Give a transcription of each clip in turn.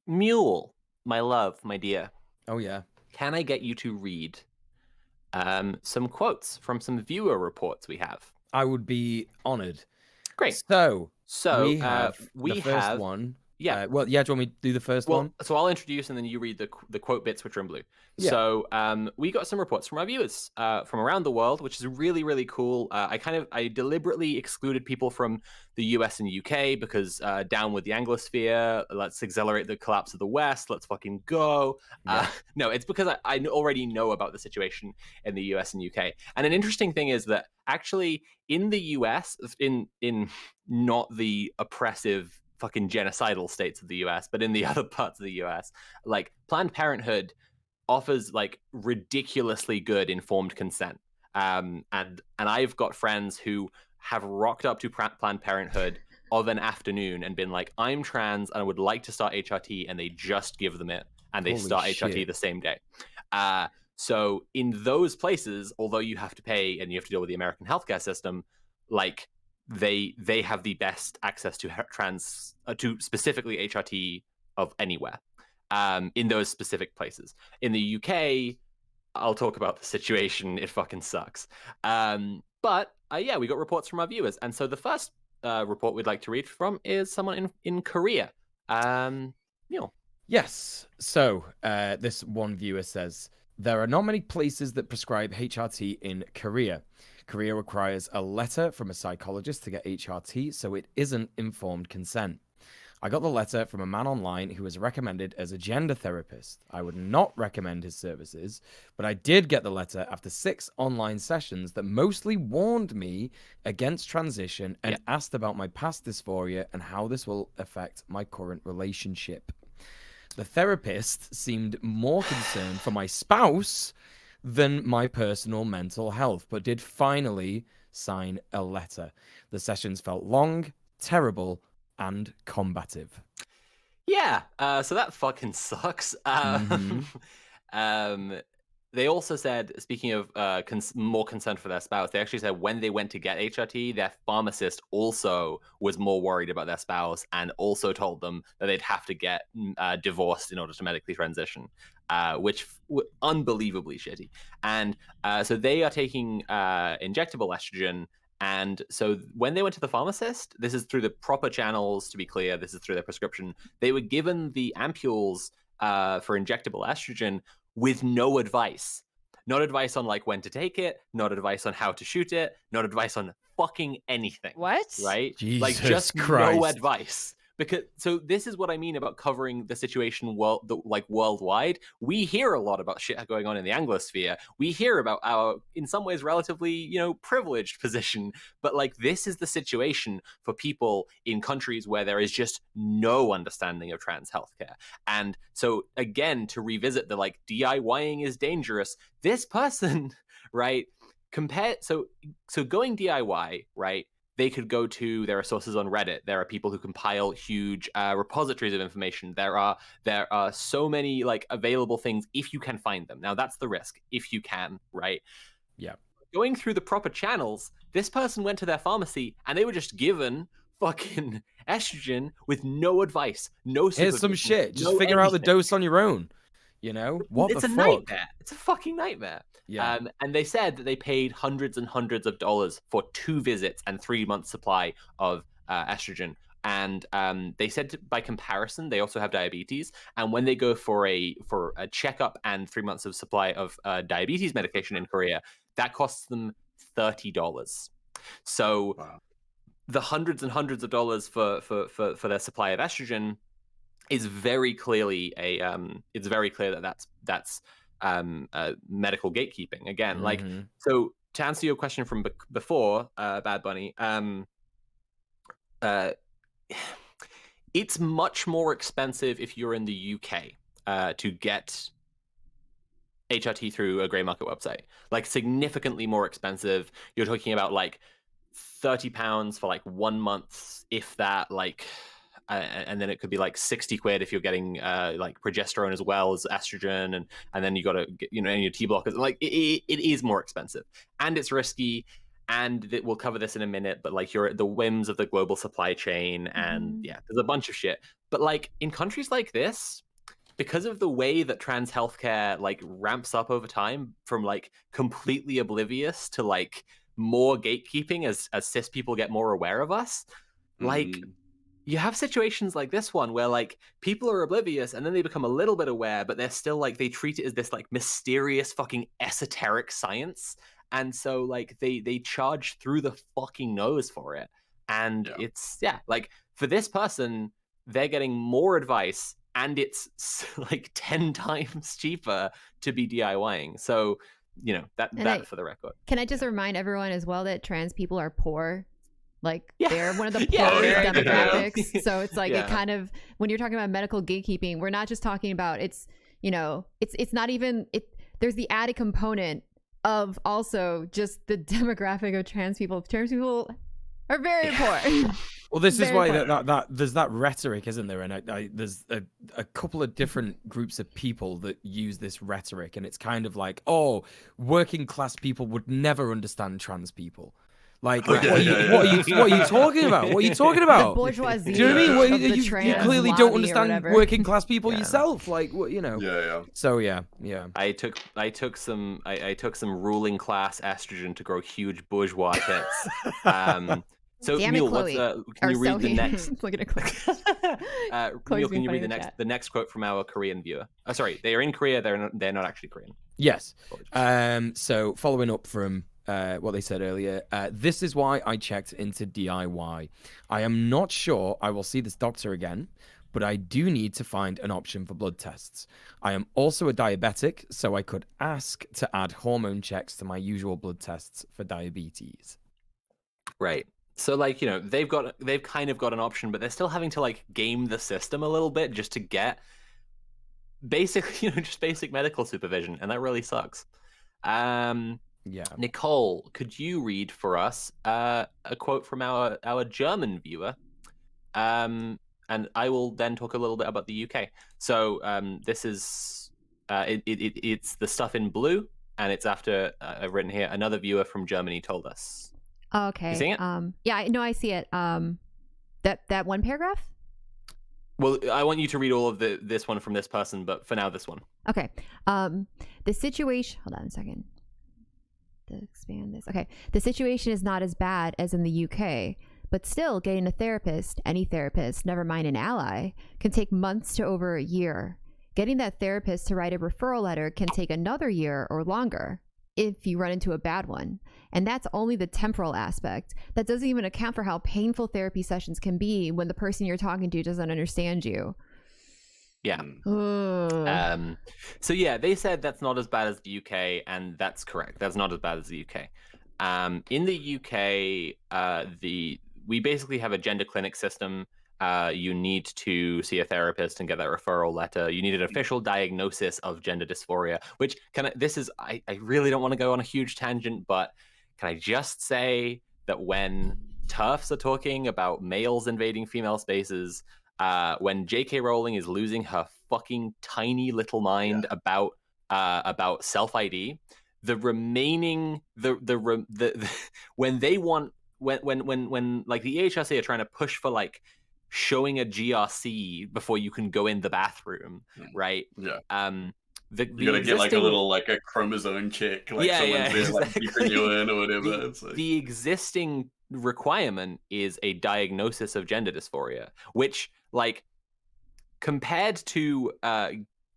Mule, my love, my dear, Oh yeah, can I get you to read some quotes from some viewer reports we have? I would be honored. Great. So So we have the we first have, one. yeah. Well, yeah. Do you want me to do the first one? Well, so I'll introduce and then you read the quote bits which are in blue. Yeah. So we got some reports from our viewers from around the world, which is really, really cool. I deliberately excluded people from the US and UK because down with the Anglosphere, let's accelerate the collapse of the West, let's fucking go. Yeah. No, it's because I already know about the situation in the US and UK. And an interesting thing is that actually in the US, in not the oppressive fucking genocidal states of the US, but in the other parts of the US, like Planned Parenthood offers like ridiculously good informed consent. And I've got friends who have rocked up to Planned Parenthood of an afternoon and been like, I'm trans and I would like to start HRT, and they just give them it and they Holy start HRT shit. the same day. So in those places, although you have to pay and you have to deal with the American healthcare system, like they have the best access to trans to specifically HRT of anywhere in those specific places. In the UK, I'll talk about the situation. It fucking sucks. But yeah, we got reports from our viewers, and so the first report we'd like to read from is someone in Korea. Neil. Yes. So this one viewer says there are not many places that prescribe HRT in Korea. Korea requires a letter from a psychologist to get HRT, so it isn't informed consent. I got the letter from a man online who was recommended as a gender therapist. I would not recommend his services, but I did get the letter after 6 online sessions that mostly warned me against transition Yeah. and asked about my past dysphoria and how this will affect my current relationship. The therapist seemed more concerned for my spouse than my personal mental health, but did finally sign a letter. The sessions felt long, terrible, and combative. Yeah, so that fucking sucks. Mm-hmm. Um, they also said, speaking of more concern for their spouse, they actually said when they went to get HRT, their pharmacist also was more worried about their spouse and also told them that they'd have to get divorced in order to medically transition, which unbelievably shitty. And so they are taking injectable estrogen. And so when they went to the pharmacist, this is through the proper channels, to be clear, this is through their prescription. They were given the ampules for injectable estrogen with no advice. Not advice on like when to take it, not advice on how to shoot it, not advice on fucking anything, What? right? Like Jesus just no Christ. advice. Because so this is what I mean about covering the situation like worldwide. We hear a lot about shit going on in the Anglosphere. We hear about our, in some ways, relatively privileged position, but like this is the situation for people in countries where there is just no understanding of trans healthcare. And so again, to revisit the like DIYing is dangerous, this person, right? So going DIY, right? They could go to, there are sources on Reddit. There are people who compile huge repositories of information. There are so many like available things if you can find them. Now that's the risk if you can, right? Yeah. Going through the proper channels, this person went to their pharmacy and they were just given fucking estrogen with no advice, no Here's some supervision, shit. Just no figure out the anything. dose on your own. You know? What the It's a fuck? nightmare. It's a fucking nightmare. Yeah. And they said that they paid hundreds and hundreds of dollars for 2 visits and 3 months supply of estrogen. And they said by comparison, they also have diabetes. And when they go for a checkup and 3 months of supply of diabetes medication in Korea, that costs them $30. So Wow. the hundreds and hundreds of dollars for their supply of estrogen is very clearly it's very clear that that's medical gatekeeping again. Like, Mm-hmm. so to answer your question from before, Bad Bunny, uh, it's much more expensive if you're in the UK to get HRT through a grey market website, like significantly more expensive. You're talking about like £30 for like 1 month, if that, like, and then it could be like 60 quid if you're getting like progesterone as well as estrogen, and then you got to get, your T blockers. Like it is more expensive and it's risky, and we'll cover this in a minute, but like you're at the whims of the global supply chain, and yeah, there's a bunch of shit. But like in countries like this, because of the way that trans healthcare like ramps up over time from like completely oblivious to like more gatekeeping as cis people get more aware of us, like you have situations like this one where like people are oblivious and then they become a little bit aware, but they're still like they treat it as this like mysterious fucking esoteric science, and so like they charge through the fucking nose for it. And it's like for this person, they're getting more advice and it's like 10 times cheaper to be DIYing. So that for the record. Can I just remind everyone as well that trans people are poor? Like they're one of the poorest demographics. So it's like it kind of, when you're talking about medical gatekeeping, we're not just talking about it's not even there's the added component of also just the demographic of trans people. Trans people are very poor. Well, this is why that there's that rhetoric, isn't there? And there's a couple of different groups of people that use this rhetoric, and it's kind of like, oh, working class people would never understand trans people. Like, what are you talking about? What are you talking about? The bourgeoisie. Do you know what I mean? You clearly don't understand working class people yourself. Like, what Yeah. So yeah. I took some ruling class estrogen to grow huge bourgeois tits. So Mule, can you read the next? Look at it. Mule, can you read the next quote from our Korean viewer? Sorry, they are in Korea. They're not actually Korean. Yes. So following up from what they said earlier, this is why I checked into DIY. I am not sure I will see this doctor again, but I do need to find an option for blood tests. I am also a diabetic, so I could ask to add hormone checks to my usual blood tests for diabetes. Right. So like, they've kind of got an option, but they're still having to like game the system a little bit just to get basic, just basic medical supervision, and that really sucks. Yeah. Nicole, could you read for us a quote from our German viewer? And I will then talk a little bit about the UK. So this is it's the stuff in blue, and it's after I've written here, another viewer from Germany told us. Oh, okay. You seeing it? Yeah, no, I see it. That one paragraph? Well, I want you to read all of this one from this person, but for now, this one. Okay. The situation. Hold on a second. To expand this. Okay. The situation is not as bad as in the UK, but still, getting a therapist, any therapist, never mind an ally, can take months to over a year. Getting that therapist to write a referral letter can take another year or longer if you run into a bad one. And that's only the temporal aspect. That doesn't even account for how painful therapy sessions can be when the person you're talking to doesn't understand you. Yeah. So yeah, they said that's not as bad as the UK, and that's correct. That's not as bad as the UK. In the UK, we basically have a gender clinic system. You need to see a therapist and get that referral letter. You need an official diagnosis of gender dysphoria, which I really don't want to go on a huge tangent, but can I just say that when TERFs are talking about males invading female spaces, when J.K. Rowling is losing her fucking tiny little mind about self-ID, the remaining when they want when like the HRC are trying to push for like showing a GRC before you can go in the bathroom, right? Yeah. You gotta get like a chromosome check, like someone's there like keeping you in or whatever. The existing requirement is a diagnosis of gender dysphoria, which like compared to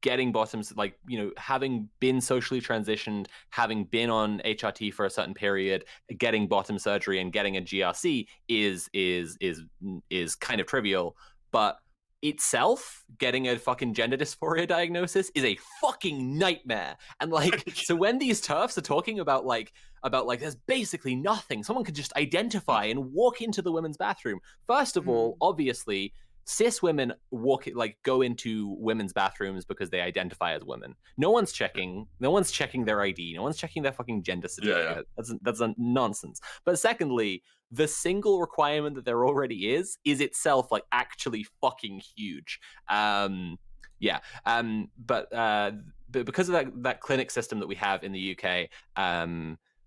getting bottoms, like, having been socially transitioned, having been on HRT for a certain period, getting bottom surgery and getting a GRC is kind of trivial, but itself, getting a fucking gender dysphoria diagnosis is a fucking nightmare. And like, so when these TERFs are talking about there's basically nothing, someone could just identify and walk into the women's bathroom. First of all, obviously, cis women go into women's bathrooms because they identify as women. No one's checking their ID. No one's checking their fucking gender certificate. That's a nonsense. But secondly, the single requirement that there already is itself like actually fucking huge. But because of that clinic system that we have in the UK,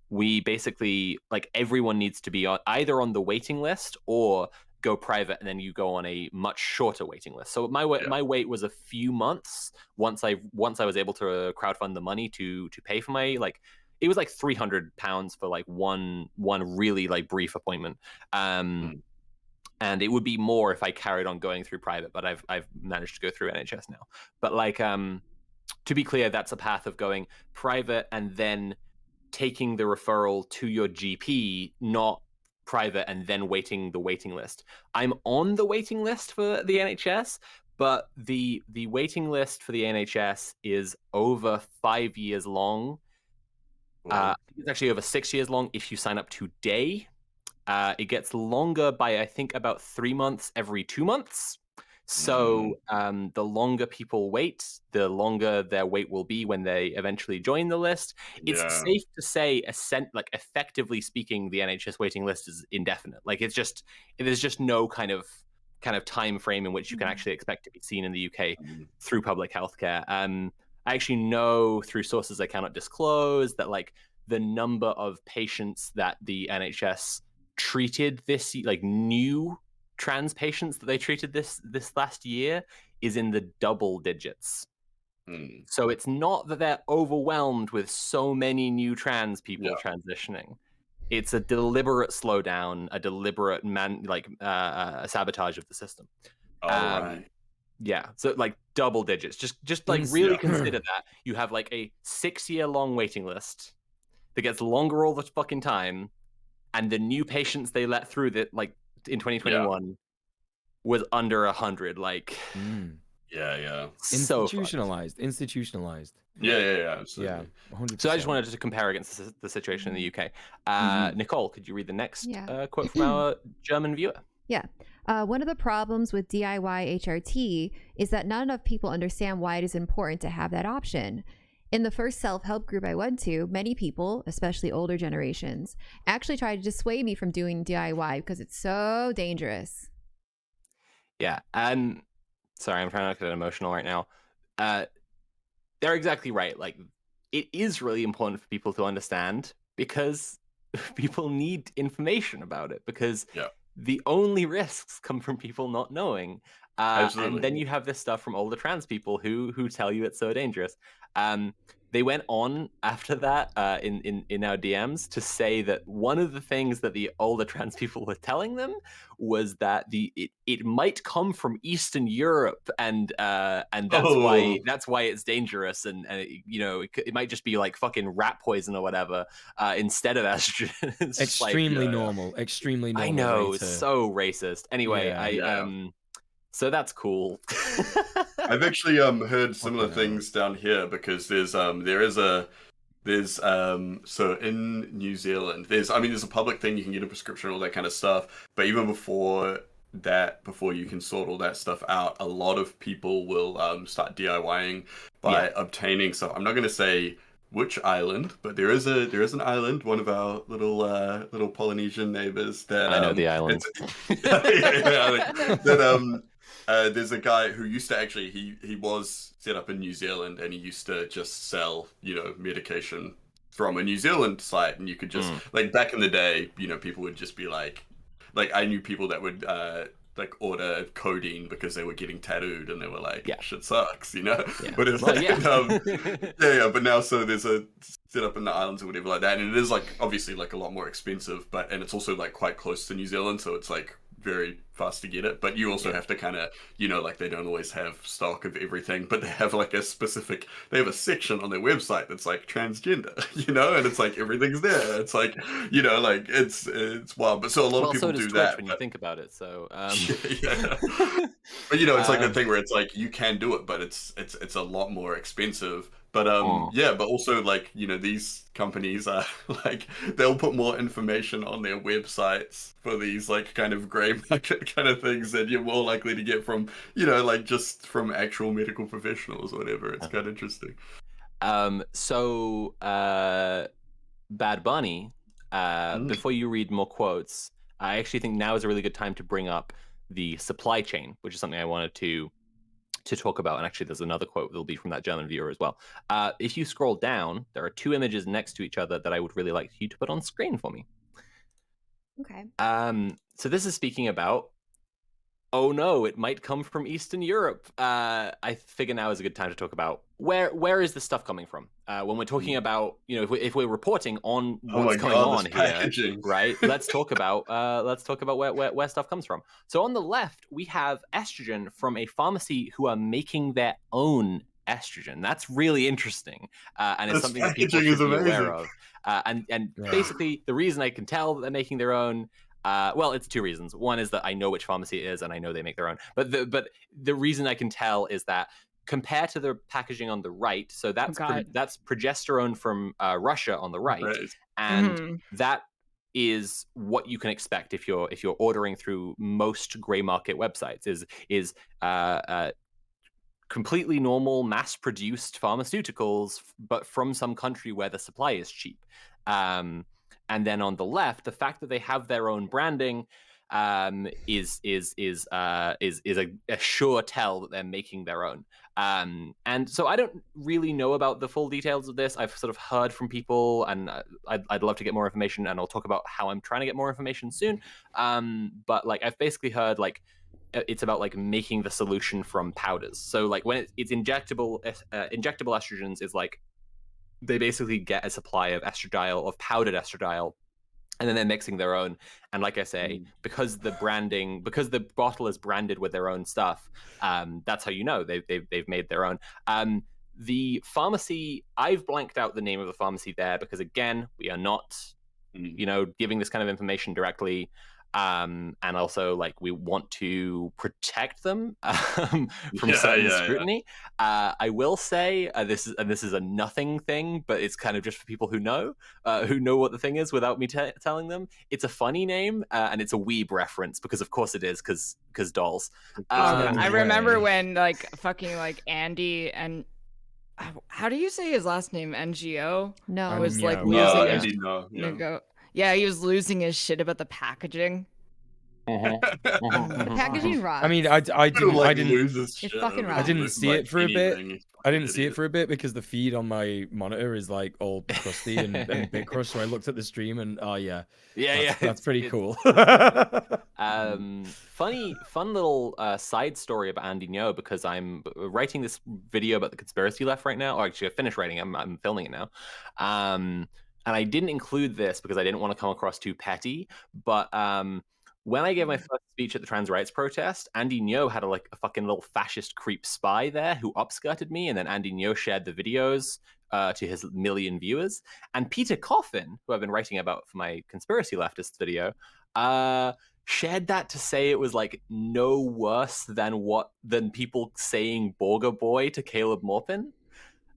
we basically, like, everyone needs to be either on the waiting list or go private, and then you go on a much shorter waiting list. So my wait was a few months once I was able to crowdfund the money to pay for my, like, it was like £300 for like one really like brief appointment. And it would be more if I carried on going through private, but I've managed to go through NHS now. But like, to be clear, that's a path of going private and then taking the referral to your GP, not private and then waiting the waiting list. I'm on the waiting list for the NHS, but the waiting list for the NHS is over 5 years long. It's actually over 6 years long if you sign up today. It gets longer by, I think, about 3 months every 2 months. So the longer people wait, the longer their wait will be when they eventually join the list. It's safe to say, like, effectively speaking, the NHS waiting list is indefinite. Like, there's just no kind of time frame in which you can actually expect to be seen in the UK through public healthcare. I actually know through sources I cannot disclose that, like, the number of patients that the NHS treated this, like, new trans patients that they treated this last year is in the double digits. So it's not that they're overwhelmed with so many new trans people transitioning. It's a deliberate slowdown, a deliberate sabotage of the system. Right. Yeah, so like double digits. Just like really consider that you have like a 6-year long waiting list that gets longer all the fucking time, and the new patients they let through that, like, in 2021 was under 100. Like, so institutionalized. Yeah, absolutely. Yeah, 100%. So I just wanted to compare against the situation in the UK. Nicole, could you read the next quote from our German viewer? Yeah. One of the problems with DIY HRT is that not enough people understand why it is important to have that option. In the first self-help group I went to, many people, especially older generations, actually tried to dissuade me from doing DIY because it's so dangerous. Yeah. Sorry, I'm trying not to get emotional right now. They're exactly right. Like, it is really important for people to understand, because people need information about it, because the only risks come from people not knowing. And then you have this stuff from older trans people who tell you it's so dangerous. They went on after that in our DMs to say that one of the things that the older trans people were telling them was that it might come from Eastern Europe, and that's why it's dangerous, and you know, it might just be like fucking rat poison or whatever instead of estrogen. Extremely normal. I know, it's so racist. Anyway, so that's cool. I've actually heard similar things down here, because there's so in New Zealand there's a public thing, you can get a prescription, all that kind of stuff, but even before you can sort all that stuff out, a lot of people will start DIYing by obtaining stuff. I'm not going to say which island, but there is an island, one of our little Polynesian neighbors, that I know the island. There's a guy who used to actually, he was set up in New Zealand, and he used to just sell, medication from a New Zealand site, and you could just, like, back in the day, people would just be like I knew people that would like order codeine because they were getting tattooed, and they were like, shit sucks, But it's but now, so there's a set up in the islands or whatever like that, and it is like obviously like a lot more expensive, and it's also like quite close to New Zealand, so it's like very fast to get it, but you also have to kind of, like, they don't always have stock of everything, but they have like a section on their website that's like transgender, and it's like everything's there. It's like, like it's wild. But so a lot of people do that when you think about it. So but it's like the thing where it's like you can do it, but it's a lot more expensive. But but also, like, these companies are like, they'll put more information on their websites for these like kind of gray market kind of things that you're more likely to get from, like just from actual medical professionals or whatever. It's kind of interesting. So Bad Bunny, before you read more quotes, I actually think now is a really good time to bring up the supply chain, which is something I wanted to to talk about, and actually there's another quote that'll be from that German viewer as well. If you scroll down, there are 2 images next to each other that I would really like you to put on screen for me. Okay. So this is speaking about, oh no, it might come from Eastern Europe. I figure now is a good time to talk about where is this stuff coming from? When we're talking about, if we're reporting on what's going on here, right? Let's talk about where stuff comes from. So on the left, we have estrogen from a pharmacy who are making their own estrogen. That's really interesting, and it's something that people should be aware of. And basically, the reason I can tell that they're making their own. Well, it's 2 reasons. One is that I know which pharmacy it is, and I know they make their own. But the reason I can tell is that compared to the packaging on the right, so that's that's progesterone from Russia on the right, and that is what you can expect if you're ordering through most gray market websites. Is completely normal, mass-produced pharmaceuticals, but from some country where the supply is cheap. And then on the left, the fact that they have their own branding is a sure tell that they're making their own. And so I don't really know about the full details of this. I've sort of heard from people, and I'd love to get more information, and I'll talk about how I'm trying to get more information soon. But like I've basically heard like it's about like making the solution from powders. So like when it's injectable estrogens is like they basically get a supply of estradiol, of powdered estradiol, and then they're mixing their own. And like I say, because the bottle is branded with their own stuff, that's how you know they've made their own. The pharmacy, I've blanked out the name of the pharmacy there because again, we are not, giving this kind of information directly. And also like we want to protect them from certain scrutiny. I will say this is a nothing thing, but it's kind of just for people who know what the thing is without me telling them. It's a funny name, and it's a weeb reference because of course it is because dolls. I remember when like fucking like Andy and how do you say his last name? NGO? No, I was like losing Yeah, he was losing his shit about the packaging. The packaging rocks. I mean, I didn't it fucking rocks. I didn't see it for a bit. I didn't see it for a bit because the feed on my monitor is like all crusty and bit crushed. So I looked at the stream and that's pretty cool. Fun little side story about Andy Ngo, because I'm writing this video about the conspiracy left right now. Or actually, I finished writing. I'm filming it now. And I didn't include this because I didn't want to come across too petty. But when I gave my first speech at the trans rights protest, Andy Ngo had a fucking little fascist creep spy there who upskirted me, and then Andy Ngo shared the videos to his 1 million viewers. And Peter Coffin, who I've been writing about for my conspiracy leftist video, shared that to say it was like no worse than people saying Borger Boy to Caleb Maupin.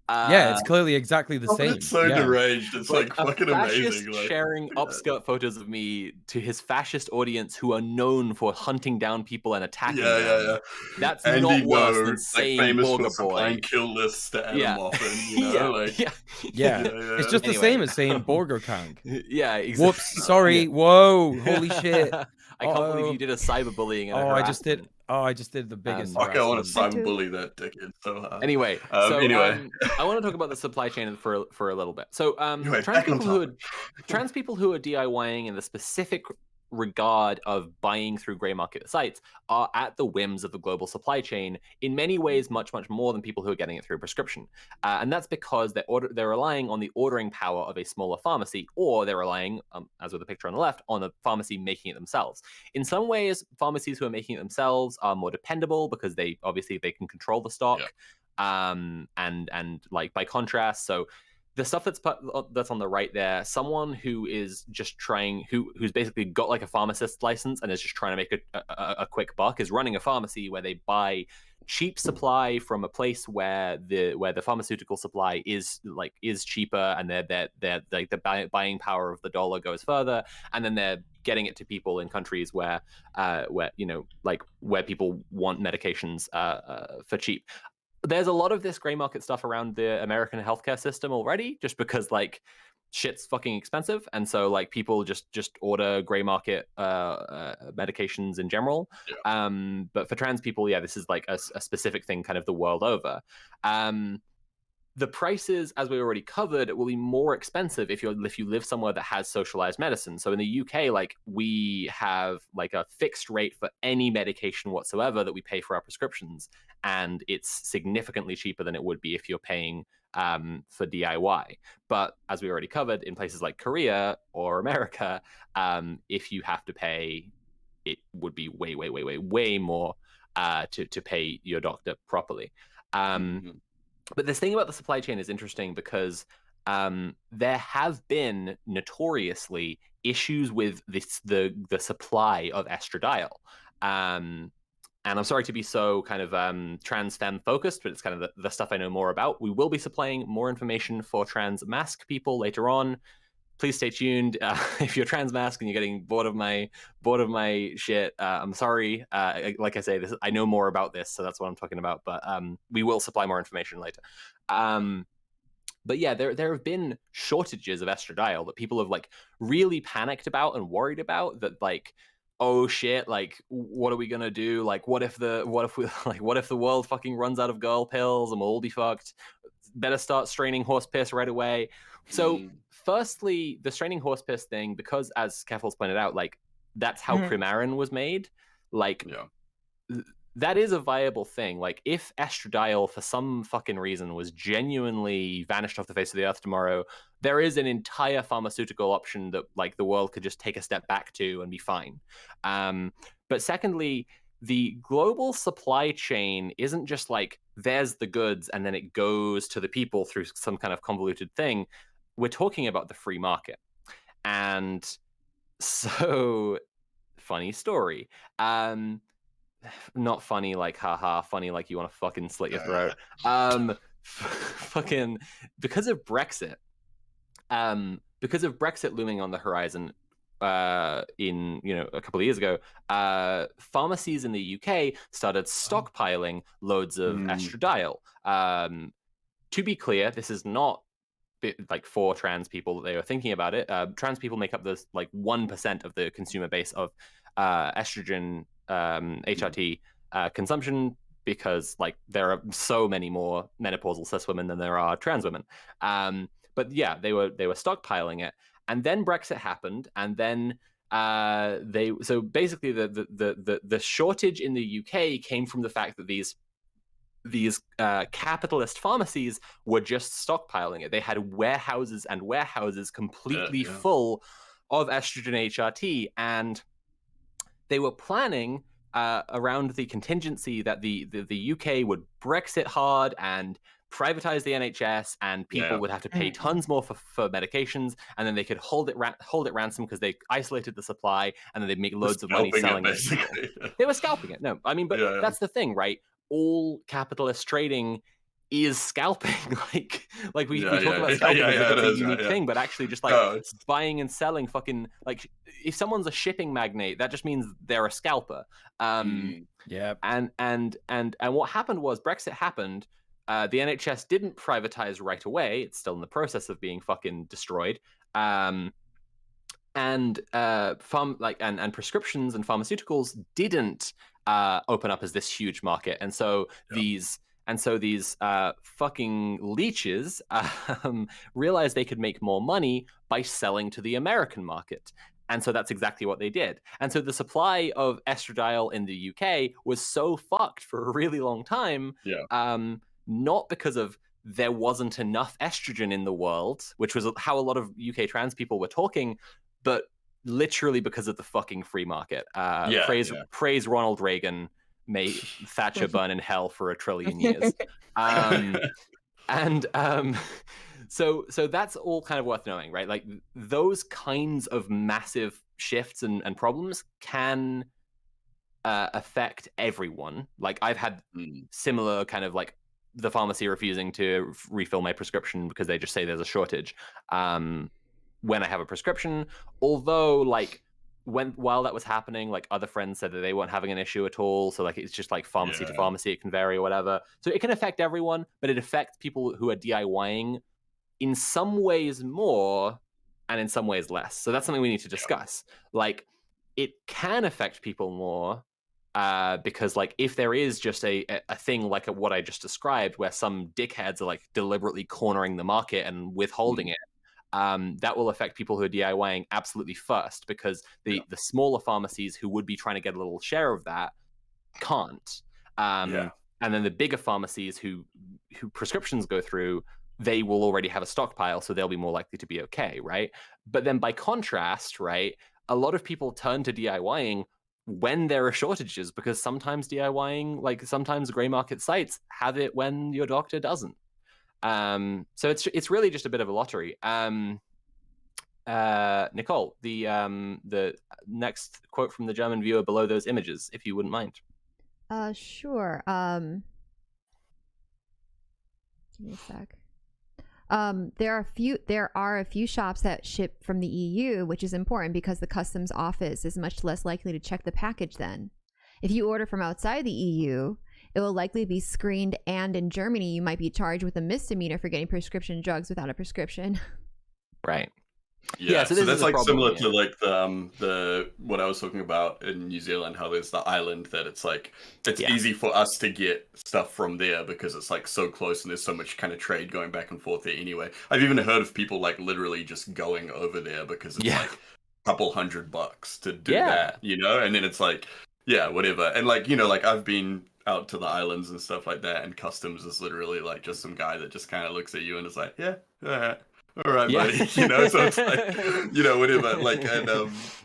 Yeah, it's clearly exactly the same. It's so deranged. It's like fucking amazing. Sharing upskirt photos of me to his fascist audience who are known for hunting down people and attacking them. Yeah. That's Andy not worse than saying Borger Boy. Kill lists to Adam Moffin, It's just the same as saying Borger Kang. Yeah, exactly. Whoops, sorry. Whoa, holy shit. I can't believe you did a cyberbullying. I just did the biggest. Fuck, I want to cyberbully that dickhead so hard. Anyway, I want to talk about the supply chain for a little bit. So, trans people who are DIYing in the specific regard of buying through gray market sites are at the whims of the global supply chain in many ways, much more than people who are getting it through prescription. And that's because they're relying on the ordering power of a smaller pharmacy, or they're relying, as with the picture on the left, on the pharmacy making it themselves. In some ways, pharmacies who are making it themselves are more dependable because they can control the stock. And like by contrast, so the stuff that's on the right there, someone who is just who's basically got like a pharmacist license and is just trying to make a quick buck is running a pharmacy where they buy cheap supply from a place where the pharmaceutical supply is cheaper, and they're like the buying power of the dollar goes further, and then they're getting it to people in countries where people want medications for cheap. There's a lot of this gray market stuff around the American healthcare system already, just because like shit's fucking expensive, and so like people just order gray market medications in general. But for trans people, yeah, this is like a specific thing kind of the world over. The prices, as we already covered, will be more expensive if you live somewhere that has socialized medicine. So in the UK, like we have like a fixed rate for any medication whatsoever that we pay for our prescriptions, and it's significantly cheaper than it would be if you're paying for DIY. But as we already covered, in places like Korea or America, if you have to pay, it would be way more to pay your doctor properly. But this thing about the supply chain is interesting because there have been notoriously issues with the supply of estradiol. And I'm sorry to be so kind of trans femme focused, but it's kind of the stuff I know more about. We will be supplying more information for trans masc people later on. Please stay tuned. If you're trans masc and you're getting bored of my shit, I'm sorry. Like I say, I know more about this, so that's what I'm talking about. But we will supply more information later. But yeah, there have been shortages of estradiol that people have like really panicked about and worried about. That like, oh shit, like what are we gonna do? Like, what if the world fucking runs out of girl pills and we'll all be fucked? Better start straining horse piss right away. So firstly, the straining horse piss thing, because as Keffals pointed out, like that's how Primarin was made. Like that is a viable thing. Like if estradiol for some fucking reason was genuinely vanished off the face of the earth tomorrow, there is an entire pharmaceutical option that like the world could just take a step back to and be fine. But secondly, the global supply chain isn't just like there's the goods and then it goes to the people through some kind of convoluted thing. We're talking about the free market. And so, funny story. Not funny like haha, funny like you want to fucking slit your throat. Fucking because of Brexit looming on the horizon in a couple of years ago, pharmacies in the UK started stockpiling loads of estradiol. To be clear, this is not like for trans people that they were thinking about it. Trans people make up this like 1% of the consumer base of estrogen HRT consumption, because like there are so many more menopausal cis women than there are trans women. But yeah, they were stockpiling it, and then Brexit happened, and then so basically the shortage in the UK came from the fact that these capitalist pharmacies were just stockpiling it. They had warehouses and warehouses completely full of estrogen HRT, and they were planning around the contingency that the UK would Brexit hard and privatize the NHS, and people would have to pay tons more for medications, and then they could hold it ransom because they isolated the supply, and then they'd make loads of money selling it. They were scalping it. No, I mean, but that's the thing, right? All capitalist trading is scalping. like we talk about scalping as a unique thing, but actually just like buying and selling fucking, like if someone's a shipping magnate, that just means they're a scalper. And what happened was Brexit happened. The NHS didn't privatize right away. It's still in the process of being fucking destroyed. And prescriptions and pharmaceuticals didn't open up as this huge market, and so these fucking leeches realized they could make more money by selling to the American market. And so that's exactly what they did. And so the supply of estradiol in the UK was so fucked for a really long time, not because of there wasn't enough estrogen in the world, which was how a lot of UK trans people were talking, but literally because of the fucking free market. Praise Ronald Reagan, may Thatcher burn in hell for 1 trillion years. So that's all kind of worth knowing, right? Like those kinds of massive shifts and problems can affect everyone. Like I've had similar kind of like the pharmacy refusing to refill my prescription because they just say there's a shortage when I have a prescription. Although like while that was happening, like other friends said that they weren't having an issue at all. So like it's just like pharmacy to pharmacy, it can vary or whatever. So it can affect everyone, but it affects people who are DIYing in some ways more and in some ways less. So that's something we need to discuss. Like, it can affect people more because, like, if there is just a thing like what I just described, where some dickheads are like deliberately cornering the market and withholding it, that will affect people who are DIYing absolutely first, because the smaller pharmacies who would be trying to get a little share of that can't. And then the bigger pharmacies who prescriptions go through, they will already have a stockpile, so they'll be more likely to be okay, right? But then by contrast, right, a lot of people turn to DIYing when there are shortages, because sometimes DIYing, like sometimes gray market sites have it when your doctor doesn't. So it's really just a bit of a lottery. Nicole, the next quote from the German viewer below those images, if you wouldn't mind. Sure. Give me a sec. There are a few shops that ship from the EU, which is important because the customs office is much less likely to check the package then. If you order from outside the EU, it will likely be screened, and in Germany, you might be charged with a misdemeanor for getting prescription drugs without a prescription. Right. Yeah, so that's like similar to like the what I was talking about in New Zealand, how there's the island that it's like it's easy for us to get stuff from there because it's like so close and there's so much kind of trade going back and forth there anyway. I've even heard of people like literally just going over there because it's like a couple $100 to do that, you know? And then it's like, yeah, whatever. And like, you know, like I've been out to the islands and stuff like that, and customs is literally like just some guy that just kind of looks at you and is like, all right, buddy, you know, so it's like, you know, whatever, like, and,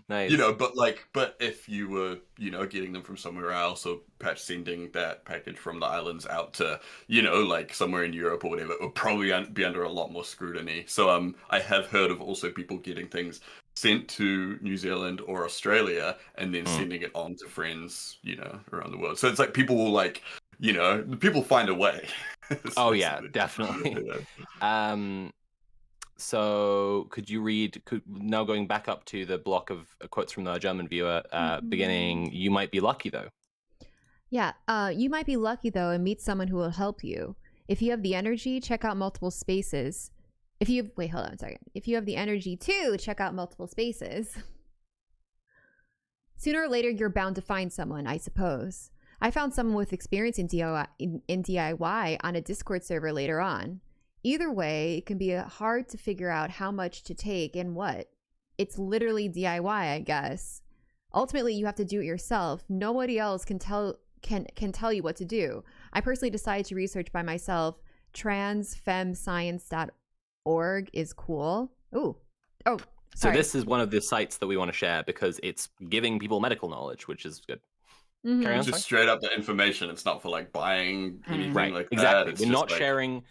nice. you know, but if you were, you know, getting them from somewhere else, or perhaps sending that package from the islands out to, you know, like somewhere in Europe or whatever, it would probably be under a lot more scrutiny. So, I have heard of also people getting things sent to New Zealand or Australia and then sending it on to friends, you know, around the world. So it's like people will like, you know, people find a way. Oh yeah, definitely. So could you read, now going back up to the block of quotes from the German viewer, beginning, you might be lucky though. Yeah, you might be lucky though and meet someone who will help you. If you have the energy, check out multiple spaces. Wait, hold on a second. If you have the energy to check out multiple spaces, sooner or later you're bound to find someone, I suppose. I found someone with experience in DIY on a Discord server later on. Either way, it can be hard to figure out how much to take and what. It's literally DIY, I guess. Ultimately, you have to do it yourself. Nobody else can tell you what to do. I personally decided to research by myself. Transfemscience.org is cool. Oh, sorry. So this is one of the sites that we want to share because it's giving people medical knowledge, which is good. It's just straight up the information. It's not for like buying anything like exactly. that. We're not like sharing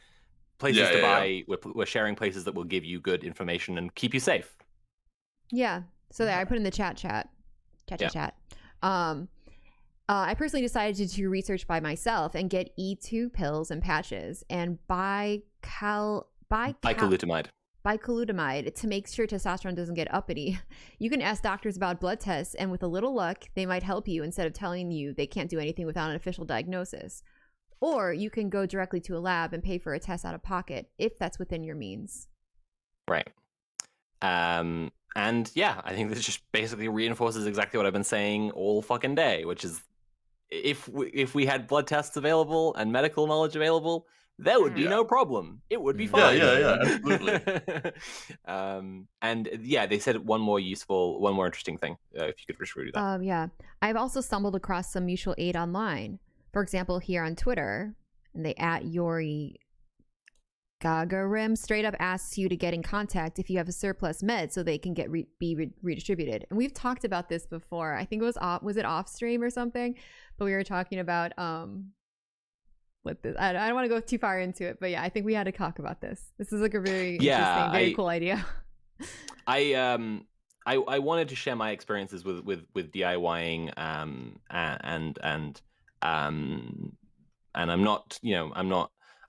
places to buy. We're sharing places that will give you good information and keep you safe. Yeah. So there, I put in the chat. I personally decided to do research by myself and get E2 pills and patches and bicalutamide to make sure testosterone doesn't get uppity. You can ask doctors about blood tests, and with a little luck, they might help you instead of telling you they can't do anything without an official diagnosis. Or you can go directly to a lab and pay for a test out of pocket if that's within your means. Right. And yeah, I think this just basically reinforces exactly what I've been saying all fucking day, which is if we had blood tests available and medical knowledge available, there would be no problem. It would be fine. Yeah, absolutely. And yeah, they said one more interesting thing. If you could just read that. Yeah, I've also stumbled across some mutual aid online. For example, here on Twitter, and they @Yori Gagarim straight up asks you to get in contact if you have a surplus med so they can be redistributed. And we've talked about this before. I think it was it off stream or something, but we were talking about what this. I don't want to go too far into it, but yeah, I think we had to talk about this. This is like a very interesting, very cool idea. I wanted to share my experiences with DIYing and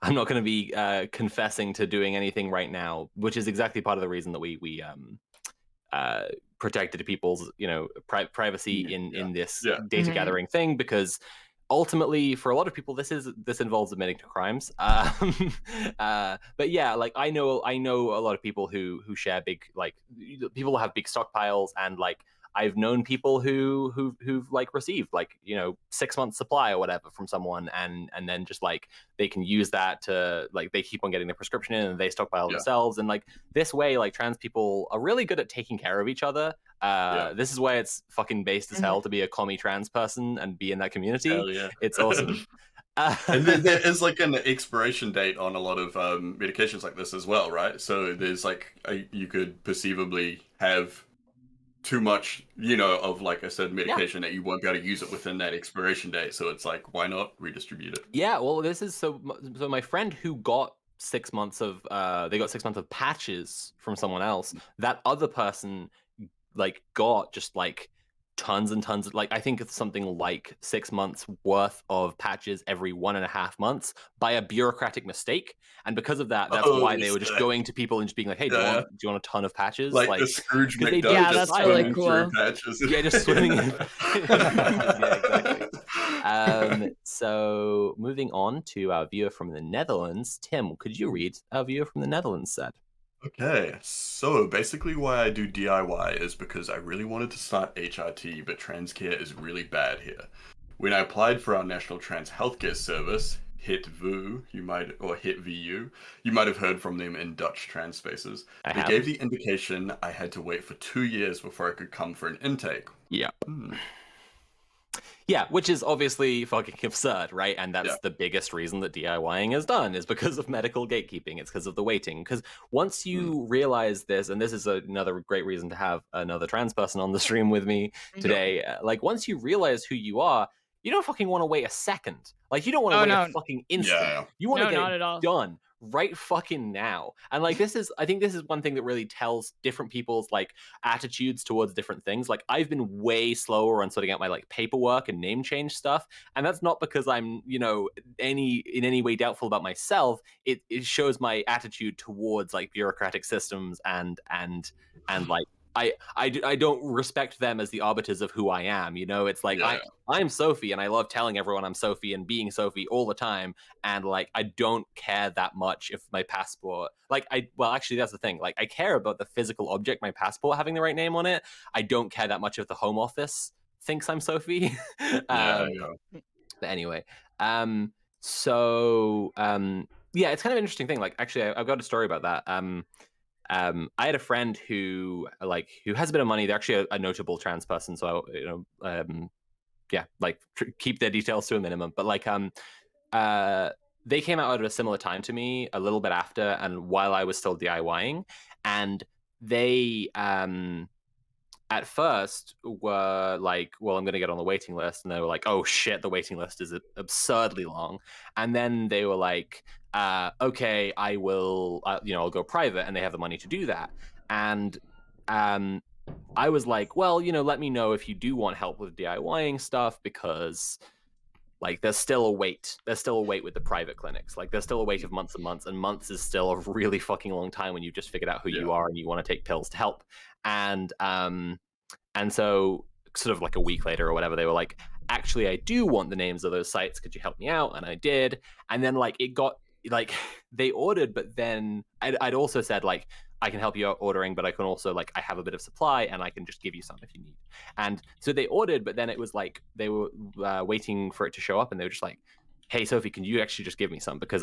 I'm not going to be confessing to doing anything right now, which is exactly part of the reason that we protected people's privacy in this data gathering thing, because ultimately, for a lot of people, this involves admitting to crimes. But yeah, like I know a lot of people who share big, like, people who have big stockpiles, and like I've known people who've like received, like, 6 months supply or whatever from someone, and then just like they can use that to, like, they keep on getting the prescription in and they stockpile themselves. And like this way, like, trans people are really good at taking care of each other. This is why it's fucking based as hell to be a commie trans person and be in that community. Hell yeah. It's awesome. And there is like an expiration date on a lot of medications like this as well, right? So there's like you could perceivably have too much, of, like I said, medication that you won't be able to use it within that expiration date. So it's like, why not redistribute it? Yeah, well, this is so my friend who got 6 months of they got 6 months of patches from someone else. That other person like got just like tons and tons of, like, I think it's something like 6 months worth of patches every 1.5 months by a bureaucratic mistake. And because of that, that's why they were just going to people and just being like, hey, do you want a ton of patches? Like the Scrooge McDuck. Yeah, that's really cool. Patches. Yeah, just swimming in. Yeah, exactly. So moving on to our viewer from the Netherlands, Tim, could you read our viewer from the Netherlands said? Okay, so basically why I do DIY is because I really wanted to start HRT, but transcare is really bad here. When I applied for our National Trans Healthcare Service, HITVU, HITVU, you might have heard from them in Dutch trans spaces. They gave the indication I had to wait for 2 years before I could come for an intake. Yeah. Yeah, which is obviously fucking absurd, right? And that's the biggest reason that DIYing is done, is because of medical gatekeeping. It's because of the waiting. Because once you realize this, and this is another great reason to have another trans person on the stream with me today, like, once you realize who you are, you don't fucking want to wait a second. Like, you don't want to wait a fucking instant. Yeah. You want to get not it at all. done right fucking now. And like, I think this is one thing that really tells different people's like attitudes towards different things. Like, I've been way slower on sorting out my like paperwork and name change stuff, and that's not because I'm in any way doubtful about myself. It shows my attitude towards like bureaucratic systems and like I don't respect them as the arbiters of who I am. It's like, I'm Sophie, and I love telling everyone I'm Sophie and being Sophie all the time. And like, I don't care that much if my passport, like, actually, that's the thing. Like, I care about the physical object, my passport having the right name on it. I don't care that much if the Home Office thinks I'm Sophie. But anyway, yeah, it's kind of an interesting thing. Like, actually, I've got a story about that. I had a friend who has a bit of money. They're actually a notable trans person, so keep their details to a minimum. But like, they came out at a similar time to me, a little bit after, and while I was still DIYing, and they at first were like, well, I'm going to get on the waiting list. And they were like, oh shit, the waiting list is absurdly long. And then they were like, okay, I will, I'll go private, and they have the money to do that. And I was like, well, let me know if you do want help with DIYing stuff, because like, there's still a wait. There's still a wait with the private clinics. Like, there's still a wait of months and months, and months is still a really fucking long time when you've just figured out who you are and you want to take pills to help. And so sort of like a week later or whatever, they were like, actually, I do want the names of those sites. Could you help me out? And I did. And then like, it got like, they ordered, but then I'd also said like, I can help you out ordering, but I can also like, I have a bit of supply and I can just give you some if you need. And so they ordered, but then it was like, they were waiting for it to show up, and they were just like, hey, Sophie, can you actually just give me some? Because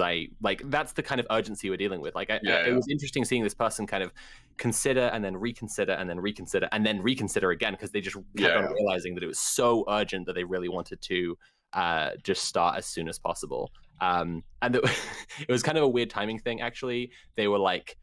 that's the kind of urgency we're dealing with. Like, it was interesting seeing this person kind of consider and then reconsider and then reconsider and then reconsider again, because they just kept on realizing that it was so urgent that they really wanted to just start as soon as possible. And it was kind of a weird timing thing, actually. They were like,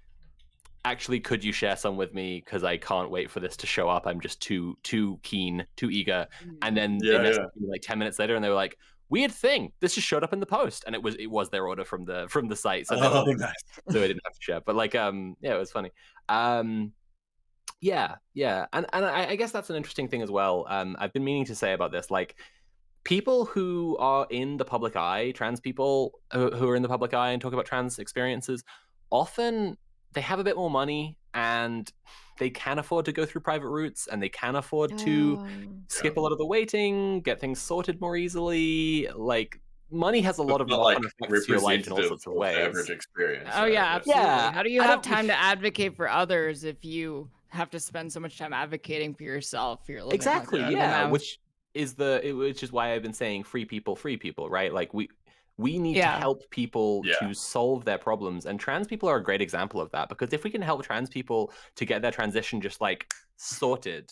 actually, could you share some with me? Because I can't wait for this to show up. I'm just too keen, too eager. And then they messaged me like 10 minutes later, and they were like, weird thing, this just showed up in the post, and it was their order from the site. So, nice. So I didn't have to share. But like, it was funny. And I guess that's an interesting thing as well. I've been meaning to say about this, like, people who are in the public eye, trans people who are in the public eye and talk about trans experiences, often they have a bit more money and they can afford to go through private routes, and they can afford to skip a lot of the waiting, get things sorted more easily. Like, money has a lot of not knock-on like effects to your life in all representative sorts of of the ways. average experience. Oh right? yeah, absolutely. Yeah, How do you I have don't- time to advocate for others if you have to spend so much time advocating for yourself? You're living Exactly, like yeah. Which is why I've been saying free people, right? Like we need to help people to solve their problems, and trans people are a great example of that, because if we can help trans people to get their transition just like sorted,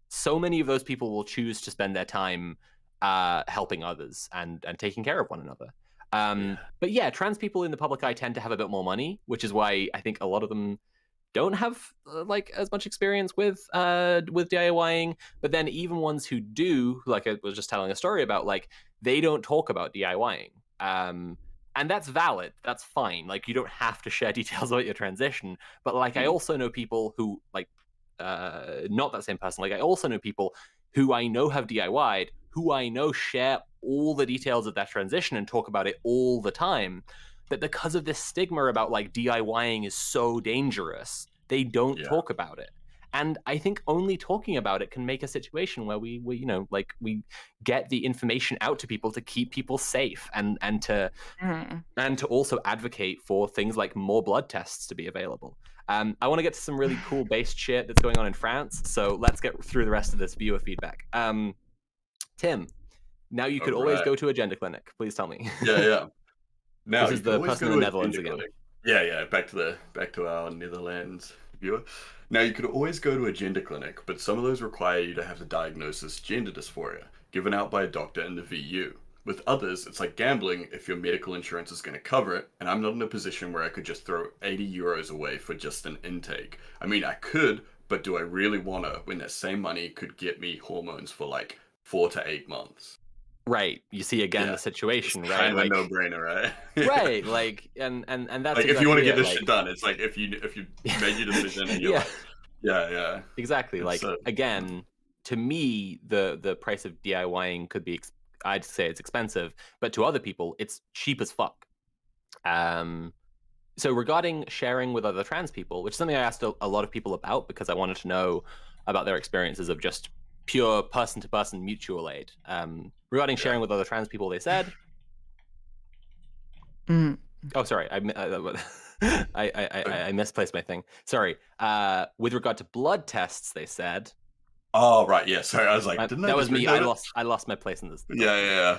so many of those people will choose to spend their time helping others and taking care of one another. But yeah, trans people in the public eye tend to have a bit more money, which is why I think a lot of them don't have like as much experience with DIYing. But then even ones who do, like I was just telling a story about, like they don't talk about DIYing. And that's valid. That's fine. Like, you don't have to share details about your transition. But like, I also know people who like, not that same person. Like, I also know people who I know have DIY'd, who I know share all the details of that transition and talk about it all the time. That because of this stigma about like DIYing is so dangerous, they don't talk about it. And I think only talking about it can make a situation where we you know, like we get the information out to people to keep people safe, and to also advocate for things like more blood tests to be available. I want to get to some really cool based shit that's going on in France, so let's get through the rest of this viewer feedback. Tim, now you could always go to a gender clinic. Please tell me. Yeah. Now this is the person in the Netherlands again. Yeah. Back to our Netherlands viewer. Now, you could always go to a gender clinic, but some of those require you to have the diagnosis gender dysphoria given out by a doctor in the VU. With others, it's like gambling if your medical insurance is going to cover it, and I'm not in a position where I could just throw 80 euros away for just an intake. I mean, I could, but do I really want to, when that same money could get me hormones for like 4 to 8 months? Right. You see again the situation, it's right? Kind of like, a no-brainer, right? Right. Like, and that's like, exactly if you want to get this like, shit done, it's like if you made your decision and you're like, yeah. Exactly. Like, again, to me, the price of DIYing could be, I'd say it's expensive, but to other people, it's cheap as fuck. So regarding sharing with other trans people, which is something I asked a lot of people about because I wanted to know about their experiences of just pure person-to-person mutual aid. Regarding sharing with other trans people, they said, oh, sorry, I misplaced my thing. Sorry. With regard to blood tests, they said. Oh, right, yeah. Sorry, I was like, that was me. I lost my place in this. Yeah,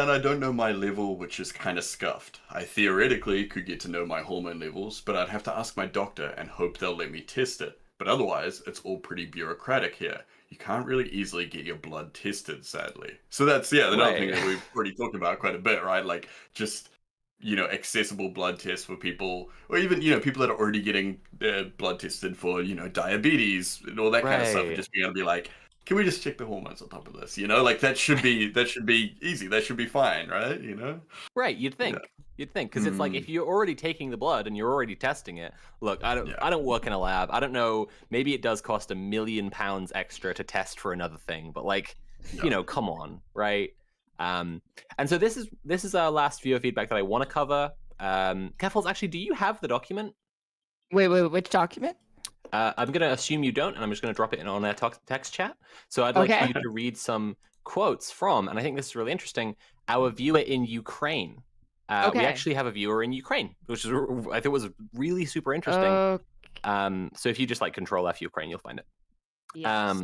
and I don't know my level, which is kind of scuffed. I theoretically could get to know my hormone levels, but I'd have to ask my doctor and hope they'll let me test it. But otherwise, it's all pretty bureaucratic here. You can't really easily get your blood tested, sadly. So that's, another thing that we've already talked about quite a bit, right? Like, just, accessible blood tests for people, or even, people that are already getting blood tested for, diabetes and all that kind of stuff, and just being able to be like, can we just check the hormones on top of this? Like, that should be easy. That should be fine, right? Right, you'd think. You'd think, because it's like, if you're already taking the blood and you're already testing it, look, I don't work in a lab. I don't know, maybe it does cost £1 million extra to test for another thing, but like, come on, right? And so this is our last viewer feedback that I want to cover. Keffals, actually, do you have the document? Wait, which document? I'm going to assume you don't, and I'm just going to drop it on our text chat. So I'd like for you to read some quotes from, and I think this is really interesting, our viewer in Ukraine. We actually have a viewer in Ukraine, which is, I think, was really super interesting. So if you just like Control F Ukraine, you'll find it. Yes.